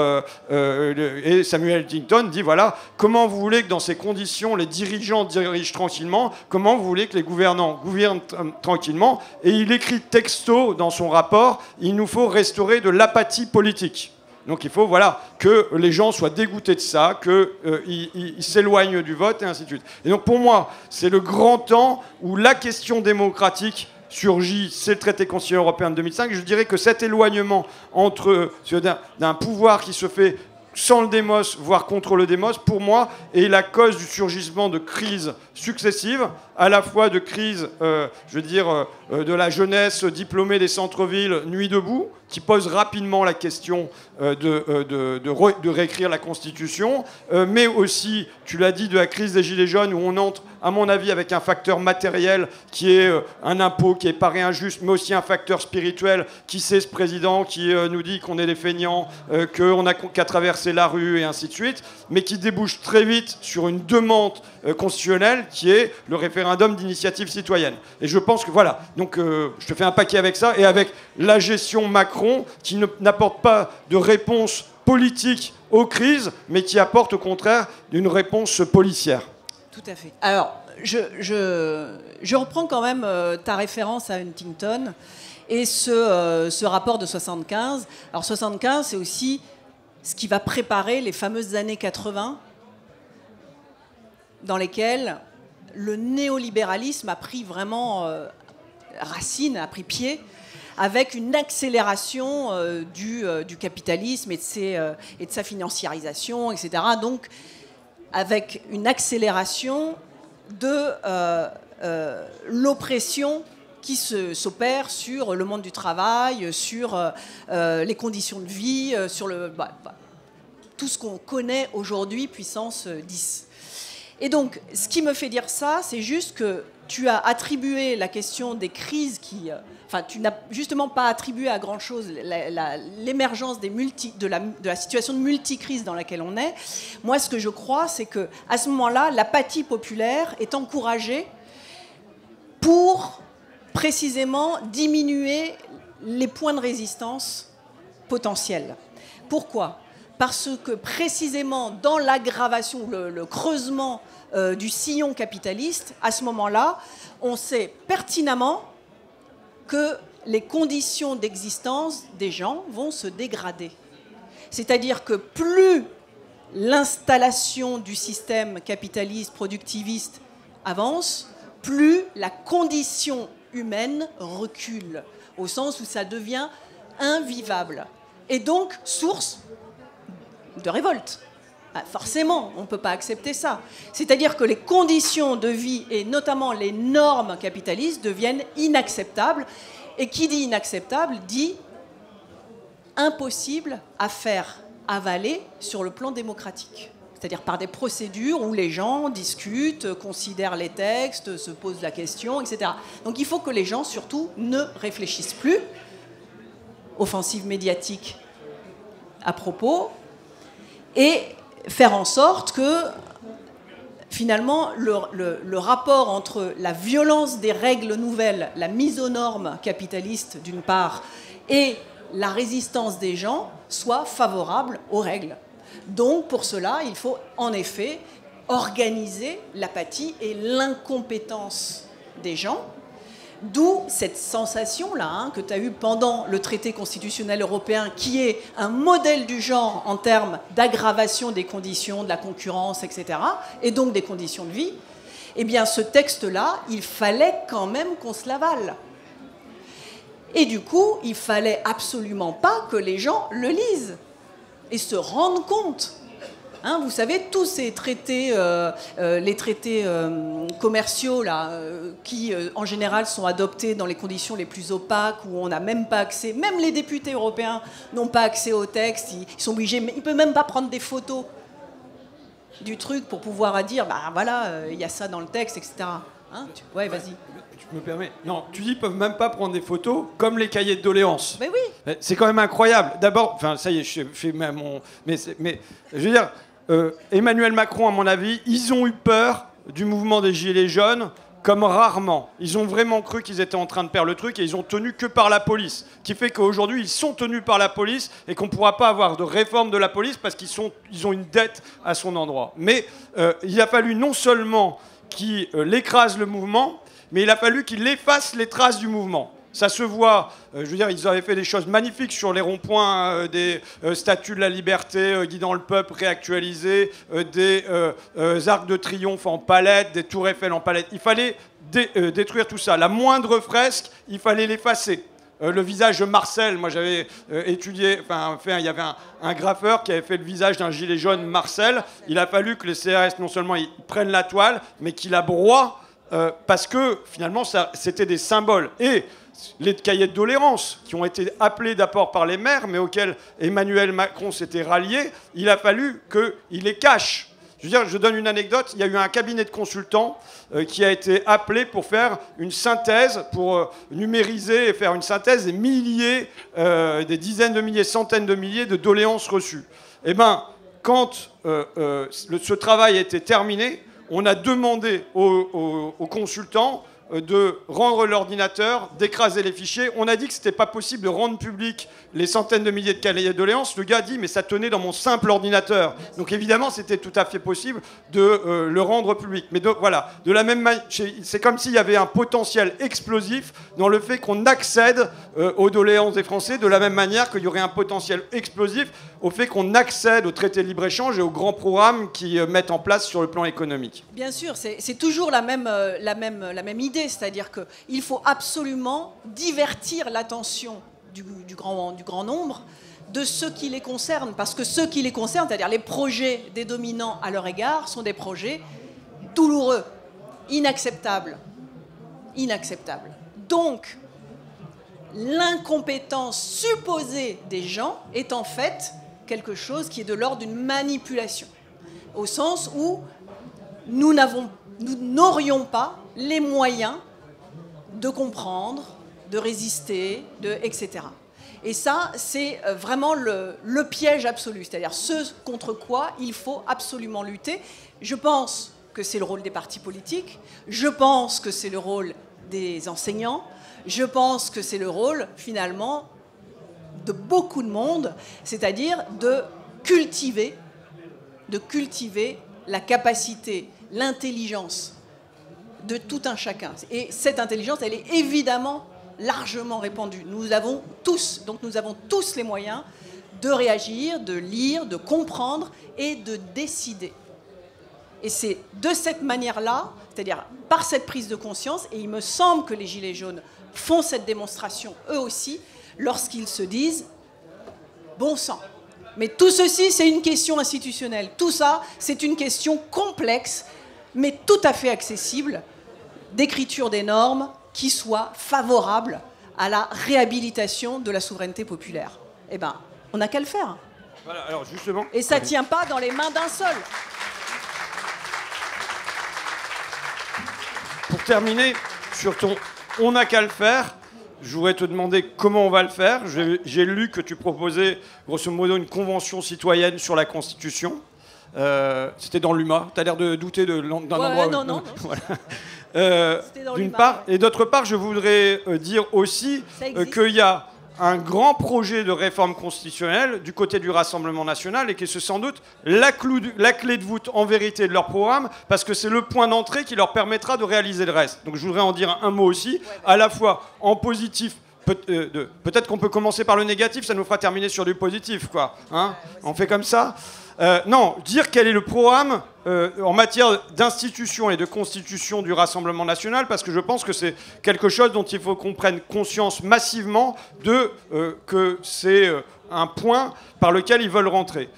et Samuel Huntington dit, voilà, comment vous voulez que dans ces conditions, les dirigeants dirigent tranquillement, comment vous voulez que les gouvernants gouvernent tranquillement, et il écrit texto dans son rapport, il nous faut restaurer de l'apathie politique. Donc il faut voilà, que les gens soient dégoûtés de ça, qu'ils s'éloignent du vote, et ainsi de suite. Et donc pour moi, c'est le grand temps où la question démocratique surgit, c'est le traité constitutionnel européen de 2005. Je dirais que cet éloignement d'un pouvoir qui se fait sans le démos, voire contre le démos, pour moi, est la cause du surgissement de crises successives, à la fois de crises, de la jeunesse diplômée des centres-villes, nuit debout, qui pose rapidement la question de réécrire la Constitution, mais aussi, tu l'as dit, de la crise des Gilets jaunes, où on entre, à mon avis, avec un facteur matériel qui est un impôt qui paraît injuste, mais aussi un facteur spirituel. Qui c'est ce président qui nous dit qu'on est des feignants, qu'on n'a qu'à traverser la rue, et ainsi de suite, mais qui débouche très vite sur une demande constitutionnelle qui est le référendum d'initiative citoyenne. Et je pense que voilà, donc je te fais un paquet avec ça, et avec la gestion Macron qui n'apporte pas de réponse politique aux crises, mais qui apporte au contraire une réponse policière. Tout à fait. Alors, je reprends quand même ta référence à Huntington et ce rapport de 75. Alors 75, c'est aussi ce qui va préparer les fameuses années 80, dans lesquelles le néolibéralisme a pris vraiment racine, a pris pied, avec une accélération du capitalisme et de sa financiarisation, etc. Donc, avec une accélération de l'oppression qui s'opère sur le monde du travail, sur les conditions de vie, sur tout ce qu'on connaît aujourd'hui, puissance 10. Et donc, ce qui me fait dire ça, c'est juste que tu as attribué la question des crises tu n'as justement pas attribué à grand-chose l'émergence de la situation de multicrise dans laquelle on est. Moi, ce que je crois, c'est qu'à ce moment-là, l'apathie populaire est encouragée pour précisément diminuer les points de résistance potentiels. Pourquoi ? Parce que précisément dans l'aggravation, le creusement du sillon capitaliste, à ce moment-là, on sait pertinemment que les conditions d'existence des gens vont se dégrader. C'est-à-dire que plus l'installation du système capitaliste, productiviste avance, plus la condition humaine recule, au sens où ça devient invivable. Et donc, source de révolte. Forcément, on ne peut pas accepter ça. C'est-à-dire que les conditions de vie, et notamment les normes capitalistes, deviennent inacceptables. Et qui dit inacceptable dit impossible à faire avaler sur le plan démocratique. c'est-à-dire par des procédures où les gens discutent, considèrent les textes, se posent la question, etc. Donc il faut que les gens, surtout, ne réfléchissent plus. Offensive médiatique à propos, et faire en sorte que, finalement, le rapport entre la violence des règles nouvelles, la mise aux normes capitalistes, d'une part, et la résistance des gens soit favorable aux règles. Donc, pour cela, il faut en effet organiser l'apathie et l'incompétence des gens, d'où cette sensation-là que tu as eue pendant le traité constitutionnel européen, qui est un modèle du genre en termes d'aggravation des conditions, de la concurrence, etc., et donc des conditions de vie. Eh bien, ce texte-là, il fallait quand même qu'on se l'avale. Et du coup, il fallait absolument pas que les gens le lisent et se rendent compte. Vous savez, tous ces traités, les traités commerciaux là, qui en général sont adoptés dans les conditions les plus opaques, où on n'a même pas accès, même les députés européens n'ont pas accès au texte, ils sont obligés, mais ils ne peuvent même pas prendre des photos du truc pour pouvoir dire, bah voilà, il y a ça dans le texte, etc. Ouais, vas-y. Je me permets. Non, tu dis qu'ils peuvent même pas prendre des photos comme les cahiers de doléances. Mais oui. C'est quand même incroyable. D'abord, enfin, ça y est, je fais mon. Mais je veux dire, Emmanuel Macron, à mon avis, ils ont eu peur du mouvement des Gilets jaunes comme rarement. Ils ont vraiment cru qu'ils étaient en train de perdre le truc et ils ont tenu que par la police. Qui fait qu'aujourd'hui, ils sont tenus par la police et qu'on ne pourra pas avoir de réforme de la police parce qu'ils ont une dette à son endroit. Mais il a fallu non seulement qu'ils écrasent le mouvement, mais il a fallu qu'il efface les traces du mouvement. Ça se voit, je veux dire, ils avaient fait des choses magnifiques sur les ronds-points, des statues de la liberté guidant le peuple réactualisés, des arcs de triomphe en palette, des tours Eiffel en palette. Il fallait détruire tout ça. La moindre fresque, il fallait l'effacer. Le visage de Marcel, moi j'avais étudié, il y avait un graffeur qui avait fait le visage d'un gilet jaune Marcel. Il a fallu que les CRS, non seulement ils prennent la toile, mais qu'ils la broient, parce que finalement c'était des symboles. Et les cahiers de doléances qui ont été appelés d'abord par les maires, mais auxquels Emmanuel Macron s'était rallié, il a fallu qu'il les cache. Je veux dire, je donne une anecdote, il y a eu un cabinet de consultants qui a été appelé pour faire une synthèse, pour numériser et faire une synthèse des milliers, des dizaines de milliers, centaines de milliers de doléances reçues. Eh bien, quand ce travail a été terminé, on a demandé aux consultants de rendre l'ordinateur, d'écraser les fichiers. On a dit que ce n'était pas possible de rendre public les centaines de milliers de cahiers de doléances. Le gars dit, mais ça tenait dans mon simple ordinateur. Donc évidemment, c'était tout à fait possible de le rendre public. Mais voilà, de la même manière, c'est comme s'il y avait un potentiel explosif dans le fait qu'on accède aux doléances des Français, de la même manière qu'il y aurait un potentiel explosif au fait qu'on accède au traité de libre-échange et aux grands programmes qui mettent en place sur le plan économique. Bien sûr, c'est toujours la même idée. C'est-à-dire qu'il faut absolument divertir l'attention du grand nombre de ceux qui les concernent. Parce que ceux qui les concernent, c'est-à-dire les projets des dominants à leur égard, sont des projets douloureux, inacceptables. Inacceptables. Donc, l'incompétence supposée des gens est en fait quelque chose qui est de l'ordre d'une manipulation. Au sens où nous n'aurions pas les moyens de comprendre, de résister, etc. Et ça, c'est vraiment le piège absolu, c'est-à-dire ce contre quoi il faut absolument lutter. Je pense que c'est le rôle des partis politiques, je pense que c'est le rôle des enseignants, je pense que c'est le rôle, finalement, de beaucoup de monde, c'est-à-dire de cultiver la capacité, l'intelligence de tout un chacun. Et cette intelligence, elle est évidemment largement répandue. Nous avons tous les moyens de réagir, de lire, de comprendre et de décider. Et c'est de cette manière-là, c'est-à-dire par cette prise de conscience, et il me semble que les Gilets jaunes font cette démonstration eux aussi, lorsqu'ils se disent « bon sang ». Mais tout ceci, c'est une question institutionnelle. Tout ça, c'est une question complexe, mais tout à fait accessible, d'écriture des normes qui soient favorables à la réhabilitation de la souveraineté populaire. Eh bien, on n'a qu'à le faire. Voilà, alors justement... Et ça ne tient pas dans les mains d'un seul. Pour terminer, sur ton « on n'a qu'à le faire », je voudrais te demander comment on va le faire. J'ai lu que tu proposais, grosso modo, une convention citoyenne sur la Constitution. C'était dans l'UMA. Tu as l'air de douter d'un endroit... Non. Voilà. D'une part. Ouais. Et d'autre part, je voudrais dire aussi qu'il y a un grand projet de réforme constitutionnelle du côté du Rassemblement national et que c'est sans doute la clé de voûte en vérité de leur programme, parce que c'est le point d'entrée qui leur permettra de réaliser le reste. Donc je voudrais en dire un mot aussi, à la fois en positif. Peut-être qu'on peut commencer par le négatif, ça nous fera terminer sur du positif, quoi. Hein, on fait comme ça. Non, dire quel est le programme en matière d'institution et de constitution du Rassemblement national, parce que je pense que c'est quelque chose dont il faut qu'on prenne conscience massivement que c'est un point par lequel ils veulent rentrer.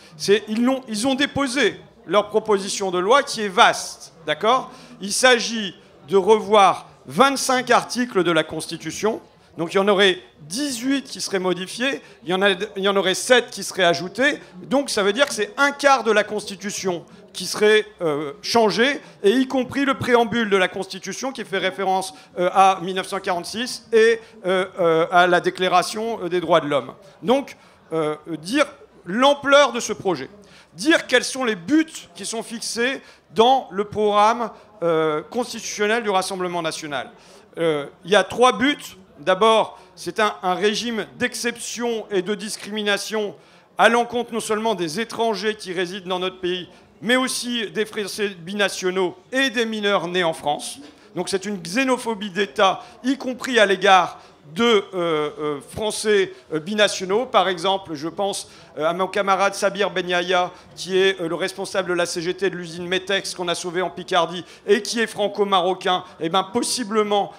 Ils ont déposé leur proposition de loi qui est vaste, d'accord ? Il s'agit de revoir 25 articles de la Constitution. Donc il y en aurait 18 qui seraient modifiés, il y en aurait 7 qui seraient ajoutés. Donc ça veut dire que c'est un quart de la Constitution qui serait changé, et y compris le préambule de la Constitution qui fait référence à 1946 et à la Déclaration des droits de l'homme. Donc dire l'ampleur de ce projet, dire quels sont les buts qui sont fixés dans le programme constitutionnel du Rassemblement national. Il y a 3 buts. D'abord, c'est un régime d'exception et de discrimination à l'encontre non seulement des étrangers qui résident dans notre pays, mais aussi des Français binationaux et des mineurs nés en France. Donc c'est une xénophobie d'État, y compris à l'égard de Français binationaux. Par exemple, je pense à mon camarade Sabir Ben Yahya, qui est le responsable de la CGT de l'usine Metex qu'on a sauvé en Picardie et qui est franco-marocain. Et bien possiblement,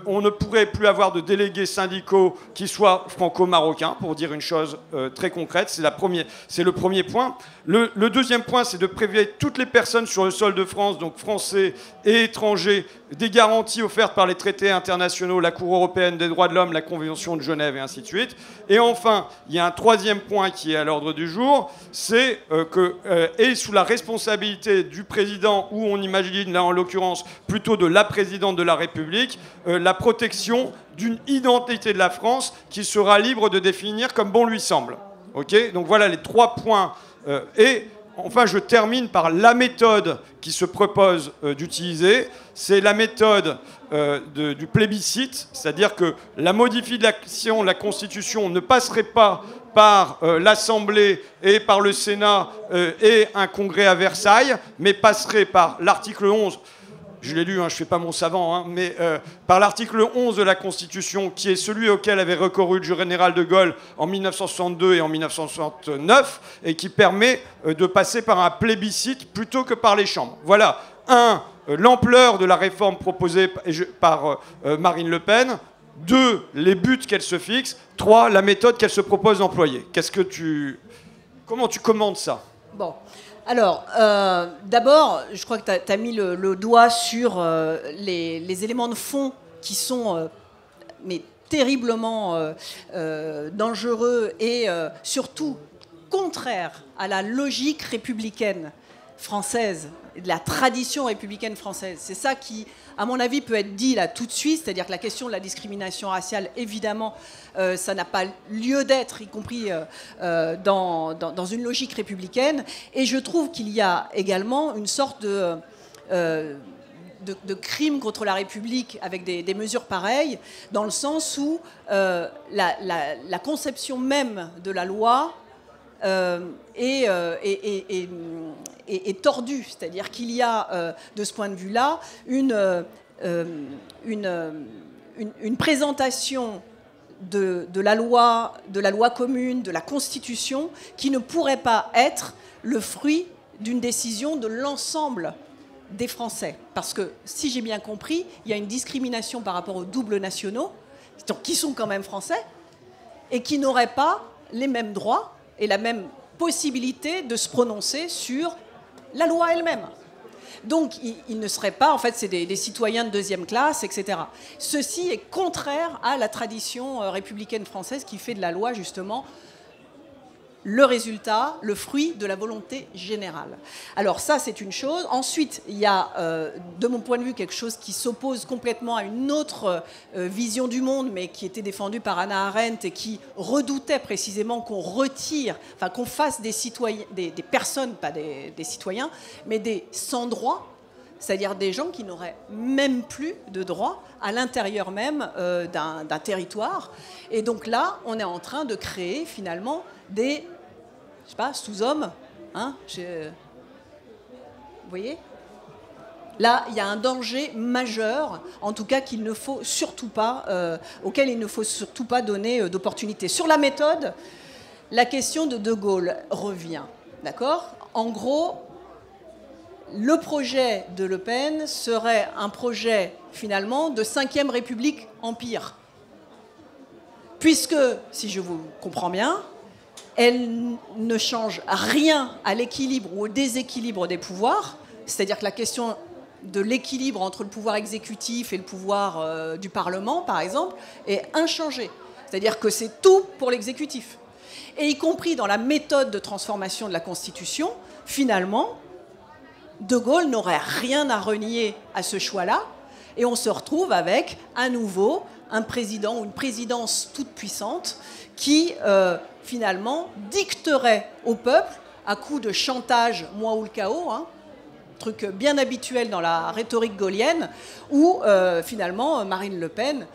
on ne pourrait plus avoir de délégués syndicaux qui soient franco-marocains, pour dire une chose très concrète. C'est le premier point. Le deuxième point, c'est de prévenir toutes les personnes sur le sol de France, donc français et étrangers, des garanties offertes par les traités internationaux, la Cour européenne des droits de l'homme, la Convention de Genève et ainsi de suite. Et enfin, il y a un troisième point qui est à l'ordre du jour, c'est et sous la responsabilité du président, ou on imagine là en l'occurrence plutôt de la présidente de la République, la protection d'une identité de la France qui sera libre de définir comme bon lui semble. Ok ? Donc voilà les 3 points. Et enfin, je termine par la méthode qui se propose d'utiliser. C'est la méthode du plébiscite, c'est-à-dire que la modification de la Constitution ne passerait pas par l'Assemblée et par le Sénat et un congrès à Versailles, mais passerait par l'article 11. Je l'ai lu, je ne fais pas mon savant, mais par l'article 11 de la Constitution, qui est celui auquel avait recouru le général de Gaulle en 1962 et en 1969, et qui permet de passer par un plébiscite plutôt que par les chambres. Voilà, l'ampleur de la réforme proposée par Marine Le Pen. 2, les buts qu'elle se fixe. 3, la méthode qu'elle se propose d'employer. Comment tu commandes ça ? Bon. Alors, d'abord, je crois que tu as mis le doigt sur les éléments de fond qui sont mais terriblement dangereux et surtout contraires à la logique républicaine française, de la tradition républicaine française. C'est ça qui, à mon avis, peut être dit là tout de suite, c'est-à-dire que la question de la discrimination raciale, évidemment, ça n'a pas lieu d'être, y compris dans une logique républicaine. Et je trouve qu'il y a également une sorte de crime contre la République avec des mesures pareilles, dans le sens où la conception même de la loi est tordue. C'est-à-dire qu'il y a, de ce point de vue-là, une présentation de la loi commune, de la Constitution, qui ne pourrait pas être le fruit d'une décision de l'ensemble des Français. Parce que, si j'ai bien compris, il y a une discrimination par rapport aux doubles nationaux, qui sont quand même français, et qui n'auraient pas les mêmes droits et la même possibilité de se prononcer sur la loi elle-même. Donc, ils ne seraient pas, en fait, c'est des citoyens de deuxième classe, etc. Ceci est contraire à la tradition républicaine française qui fait de la loi, justement, le résultat, le fruit de la volonté générale. Alors ça, c'est une chose. Ensuite, il y a, de mon point de vue, quelque chose qui s'oppose complètement à une autre vision du monde, mais qui était défendue par Hannah Arendt et qui redoutait précisément qu'on retire, enfin qu'on fasse des citoyens, des personnes, pas des citoyens, mais des sans droit, c'est-à-dire des gens qui n'auraient même plus de droits à l'intérieur même d'un territoire. Et donc là, on est en train de créer finalement des, je sais pas, sous-hommes. Hein, vous voyez ? Là, il y a un danger majeur, en tout cas qu'il ne faut surtout pas, auquel il ne faut surtout pas donner d'opportunité. Sur la méthode, la question de Gaulle revient. D'accord ? En gros, le projet de Le Pen serait un projet, finalement, de 5e République empire. Puisque, si je vous comprends bien, elle ne change rien à l'équilibre ou au déséquilibre des pouvoirs, c'est-à-dire que la question de l'équilibre entre le pouvoir exécutif et le pouvoir du Parlement, par exemple, est inchangée. C'est-à-dire que c'est tout pour l'exécutif. Et y compris dans la méthode de transformation de la Constitution, finalement, De Gaulle n'aurait rien à renier à ce choix-là, et on se retrouve avec, à nouveau, un président ou une présidence toute puissante qui, finalement, dicterait au peuple, à coup de chantage, moi ou le chaos, hein, truc bien habituel dans la rhétorique gaullienne, où, finalement, Marine Le Pen,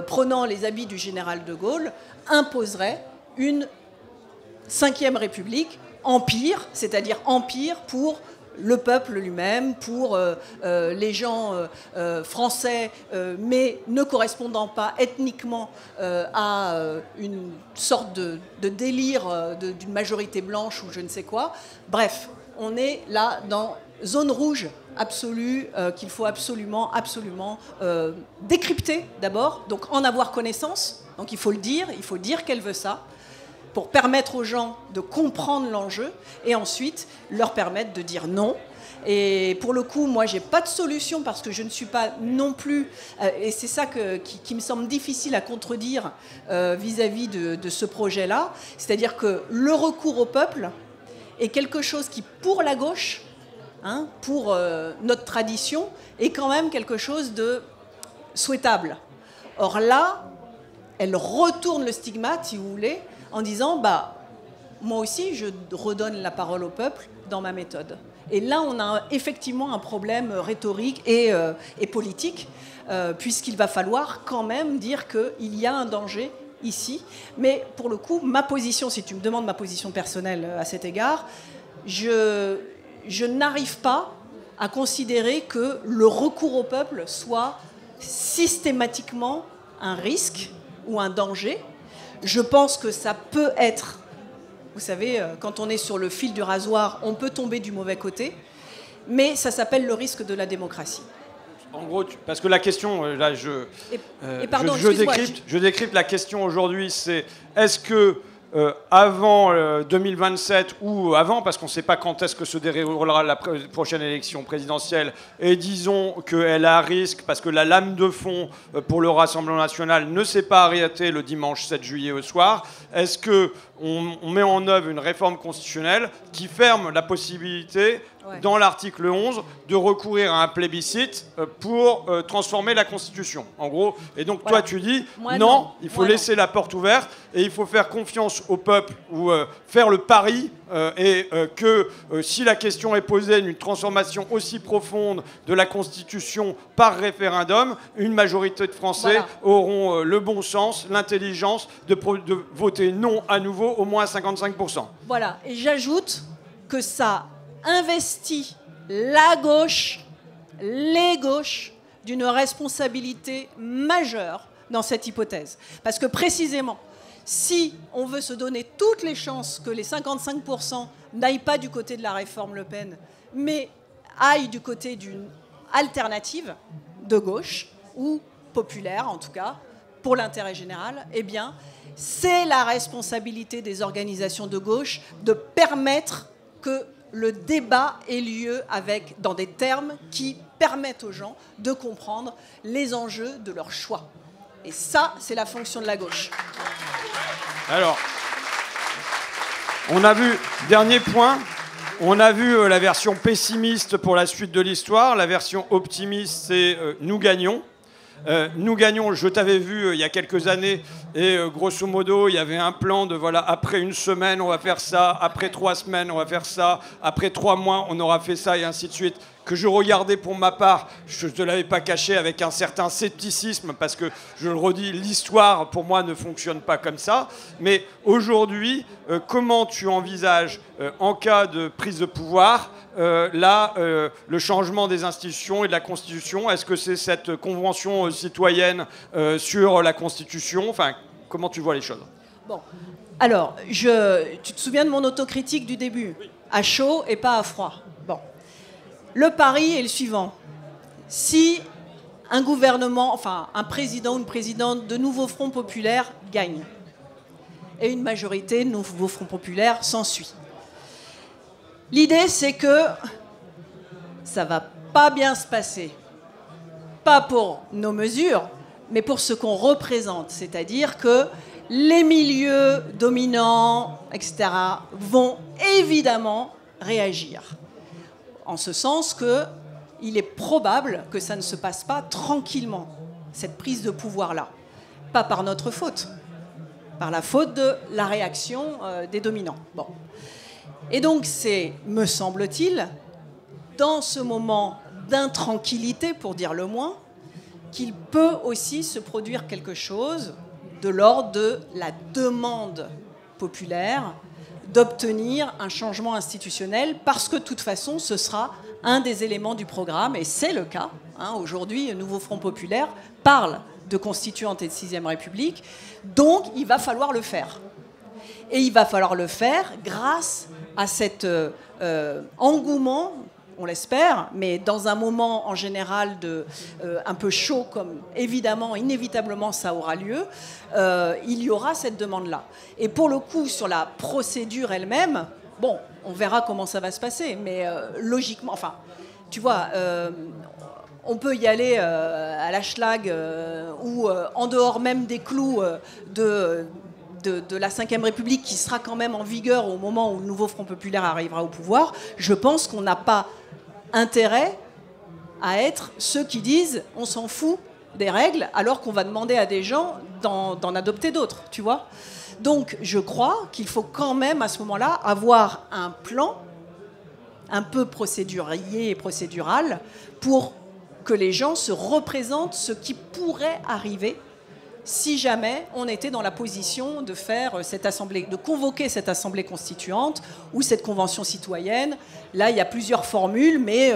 prenant les habits du général de Gaulle, imposerait une 5e République, empire, c'est-à-dire empire pour le peuple lui-même, pour les gens français, mais ne correspondant pas ethniquement à une sorte de délire d'une majorité blanche ou je ne sais quoi. Bref, on est là dans zone rouge absolue qu'il faut absolument décrypter d'abord, donc en avoir connaissance, donc il faut dire qu'elle veut ça, pour permettre aux gens de comprendre l'enjeu et ensuite leur permettre de dire non. Et pour le coup, moi, j'ai pas de solution parce que je ne suis pas non plus... et c'est ça qui me semble difficile à contredire vis-à-vis de ce projet-là. C'est-à-dire que le recours au peuple est quelque chose qui, pour la gauche, hein, pour notre tradition, est quand même quelque chose de souhaitable. Or là, elle retourne le stigmate, si vous voulez, en disant, moi aussi, je redonne la parole au peuple dans ma méthode. Et là, on a effectivement un problème rhétorique et politique, puisqu'il va falloir quand même dire qu'il y a un danger ici. Mais pour le coup, ma position, si tu me demandes ma position personnelle à cet égard, je n'arrive pas à considérer que le recours au peuple soit systématiquement un risque ou un danger. Je pense que ça peut être, vous savez, quand on est sur le fil du rasoir, on peut tomber du mauvais côté, mais ça s'appelle le risque de la démocratie. En gros, parce que la question, là, je décrypte la question aujourd'hui, c'est est-ce que avant 2027 ou avant, parce qu'on ne sait pas quand est-ce que se déroulera la prochaine élection présidentielle, et disons qu'elle est à risque parce que la lame de fond pour le Rassemblement national ne s'est pas arrêtée le dimanche 7 juillet au soir, est-ce qu'on met en œuvre une réforme constitutionnelle qui ferme la possibilité, dans l'article 11, de recourir à un plébiscite pour transformer la Constitution, en gros. Et donc, toi, tu dis, non, il faut laisser la porte ouverte et il faut faire confiance au peuple ou faire le pari que si la question est posée d'une transformation aussi profonde de la Constitution par référendum, une majorité de Français auront le bon sens, l'intelligence de voter non à nouveau au moins à 55%. Voilà, et j'ajoute que ça investit la gauche, les gauches, d'une responsabilité majeure dans cette hypothèse. Parce que précisément, si on veut se donner toutes les chances que les 55% n'aillent pas du côté de la réforme Le Pen, mais aillent du côté d'une alternative de gauche, ou populaire en tout cas, pour l'intérêt général, eh bien, c'est la responsabilité des organisations de gauche de permettre que le débat ait lieu dans des termes qui permettent aux gens de comprendre les enjeux de leur choix. Et ça, c'est la fonction de la gauche. Alors, On a vu, dernier point, on a vu la version pessimiste pour la suite de l'histoire. La version optimiste, c'est nous gagnons. Nous gagnons, je t'avais vu il y a quelques années, et grosso modo, il y avait un plan de voilà, après une semaine, on va faire ça, après 3 semaines, on va faire ça, après 3 mois, on aura fait ça, et ainsi de suite. Que je regardais pour ma part, je ne te l'avais pas caché, avec un certain scepticisme, parce que, je le redis, l'histoire, pour moi, ne fonctionne pas comme ça. Mais aujourd'hui, comment tu envisages, en cas de prise de pouvoir, le changement des institutions et de la Constitution? Est-ce que c'est cette convention citoyenne sur la Constitution? Enfin, comment tu vois les choses? Bon, alors, tu te souviens de mon autocritique du début? Oui. À chaud et pas à froid. Bon. Le pari est le suivant. Si un gouvernement, enfin un président ou une présidente de Nouveau Front Populaire gagne, et une majorité de Nouveau Front Populaire s'ensuit, l'idée c'est que ça va pas bien se passer. Pas pour nos mesures, mais pour ce qu'on représente. C'est-à-dire que les milieux dominants, etc., vont évidemment réagir. En ce sens qu'il est probable que ça ne se passe pas tranquillement, cette prise de pouvoir-là. Pas par notre faute, par la faute de la réaction des dominants. Bon. Et donc c'est, me semble-t-il, dans ce moment d'intranquillité, pour dire le moins, qu'il peut aussi se produire quelque chose de l'ordre de la demande populaire d'obtenir un changement institutionnel, parce que de toute façon, ce sera un des éléments du programme, et c'est le cas. Aujourd'hui, le Nouveau Front Populaire parle de constituante et de 6e République, donc il va falloir le faire. Et il va falloir le faire grâce à cet engouement, on l'espère, mais dans un moment en général un peu chaud, comme évidemment, inévitablement ça aura lieu, il y aura cette demande-là. Et pour le coup, sur la procédure elle-même, bon, on verra comment ça va se passer, mais logiquement, enfin, tu vois, on peut y aller à la schlag ou en dehors même des clous de la Ve République, qui sera quand même en vigueur au moment où le Nouveau Front Populaire arrivera au pouvoir. Je pense qu'on n'a pas intérêt à être ceux qui disent on s'en fout des règles, alors qu'on va demander à des gens d'en adopter d'autres, tu vois. Donc je crois qu'il faut quand même à ce moment-là avoir un plan un peu procédurier et procédural pour que les gens se représentent ce qui pourrait arriver si jamais on était dans la position de faire cette assemblée, de convoquer cette assemblée constituante ou cette convention citoyenne. Là, il y a plusieurs formules, mais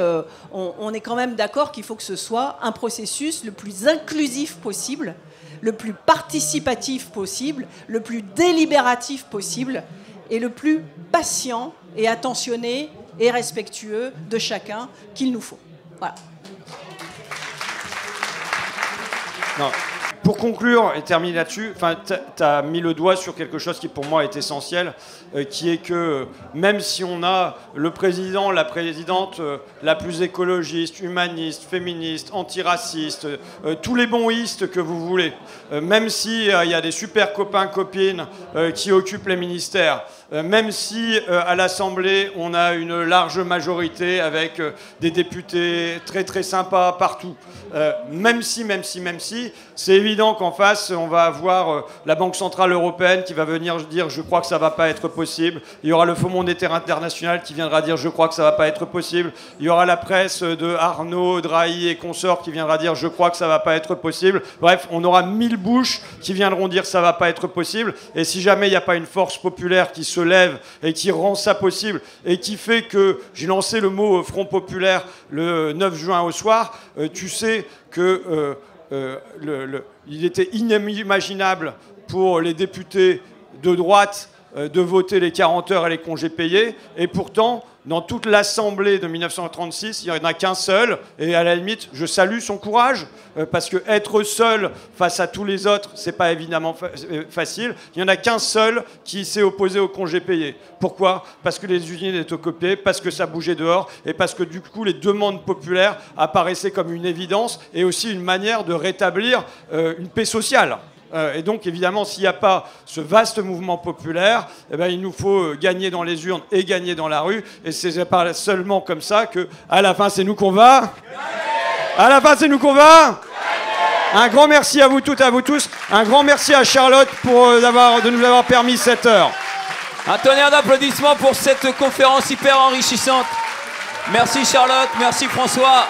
on est quand même d'accord qu'il faut que ce soit un processus le plus inclusif possible, le plus participatif possible, le plus délibératif possible et le plus patient et attentionné et respectueux de chacun qu'il nous faut. Voilà. Non. Pour conclure et terminer là-dessus, tu as mis le doigt sur quelque chose qui pour moi est essentiel, qui est que même si on a le président, la présidente la plus écologiste, humaniste, féministe, antiraciste, tous les bonistes que vous voulez, même s'il y a des super copains-copines qui occupent les ministères, même si à l'Assemblée on a une large majorité avec des députés très très sympas partout, même si, c'est évident qu'en face on va avoir la Banque Centrale Européenne qui va venir dire je crois que ça va pas être possible, il y aura le Fonds monétaire international qui viendra dire je crois que ça va pas être possible, il y aura la presse de Arnaud, Drahi et consorts qui viendra dire je crois que ça va pas être possible, bref on aura 1000 bouches qui viendront dire ça va pas être possible, et si jamais il n'y a pas une force populaire qui se lève et qui rend ça possible et qui fait que, j'ai lancé le mot Front Populaire le 9 juin au soir, tu sais que il était inimaginable pour les députés de droite de voter les 40 heures et les congés payés, et pourtant dans toute l'Assemblée de 1936, il n'y en a qu'un seul, et à la limite, je salue son courage, parce que être seul face à tous les autres, c'est pas évidemment facile. Il n'y en a qu'un seul qui s'est opposé aux congés payés. Pourquoi? Parce que les usines étaient occupées, parce que ça bougeait dehors, et parce que du coup, les demandes populaires apparaissaient comme une évidence, et aussi une manière de rétablir une paix sociale. Et donc, évidemment, s'il n'y a pas ce vaste mouvement populaire, eh ben, il nous faut gagner dans les urnes et gagner dans la rue. Et c'est pas seulement comme ça qu'à la fin, c'est nous qu'on va. À la fin, c'est nous qu'on va. Un grand merci à vous toutes et à vous tous. Un grand merci à Charlotte de nous avoir permis cette heure. Un tonnerre d'applaudissements pour cette conférence hyper enrichissante. Merci Charlotte, merci François.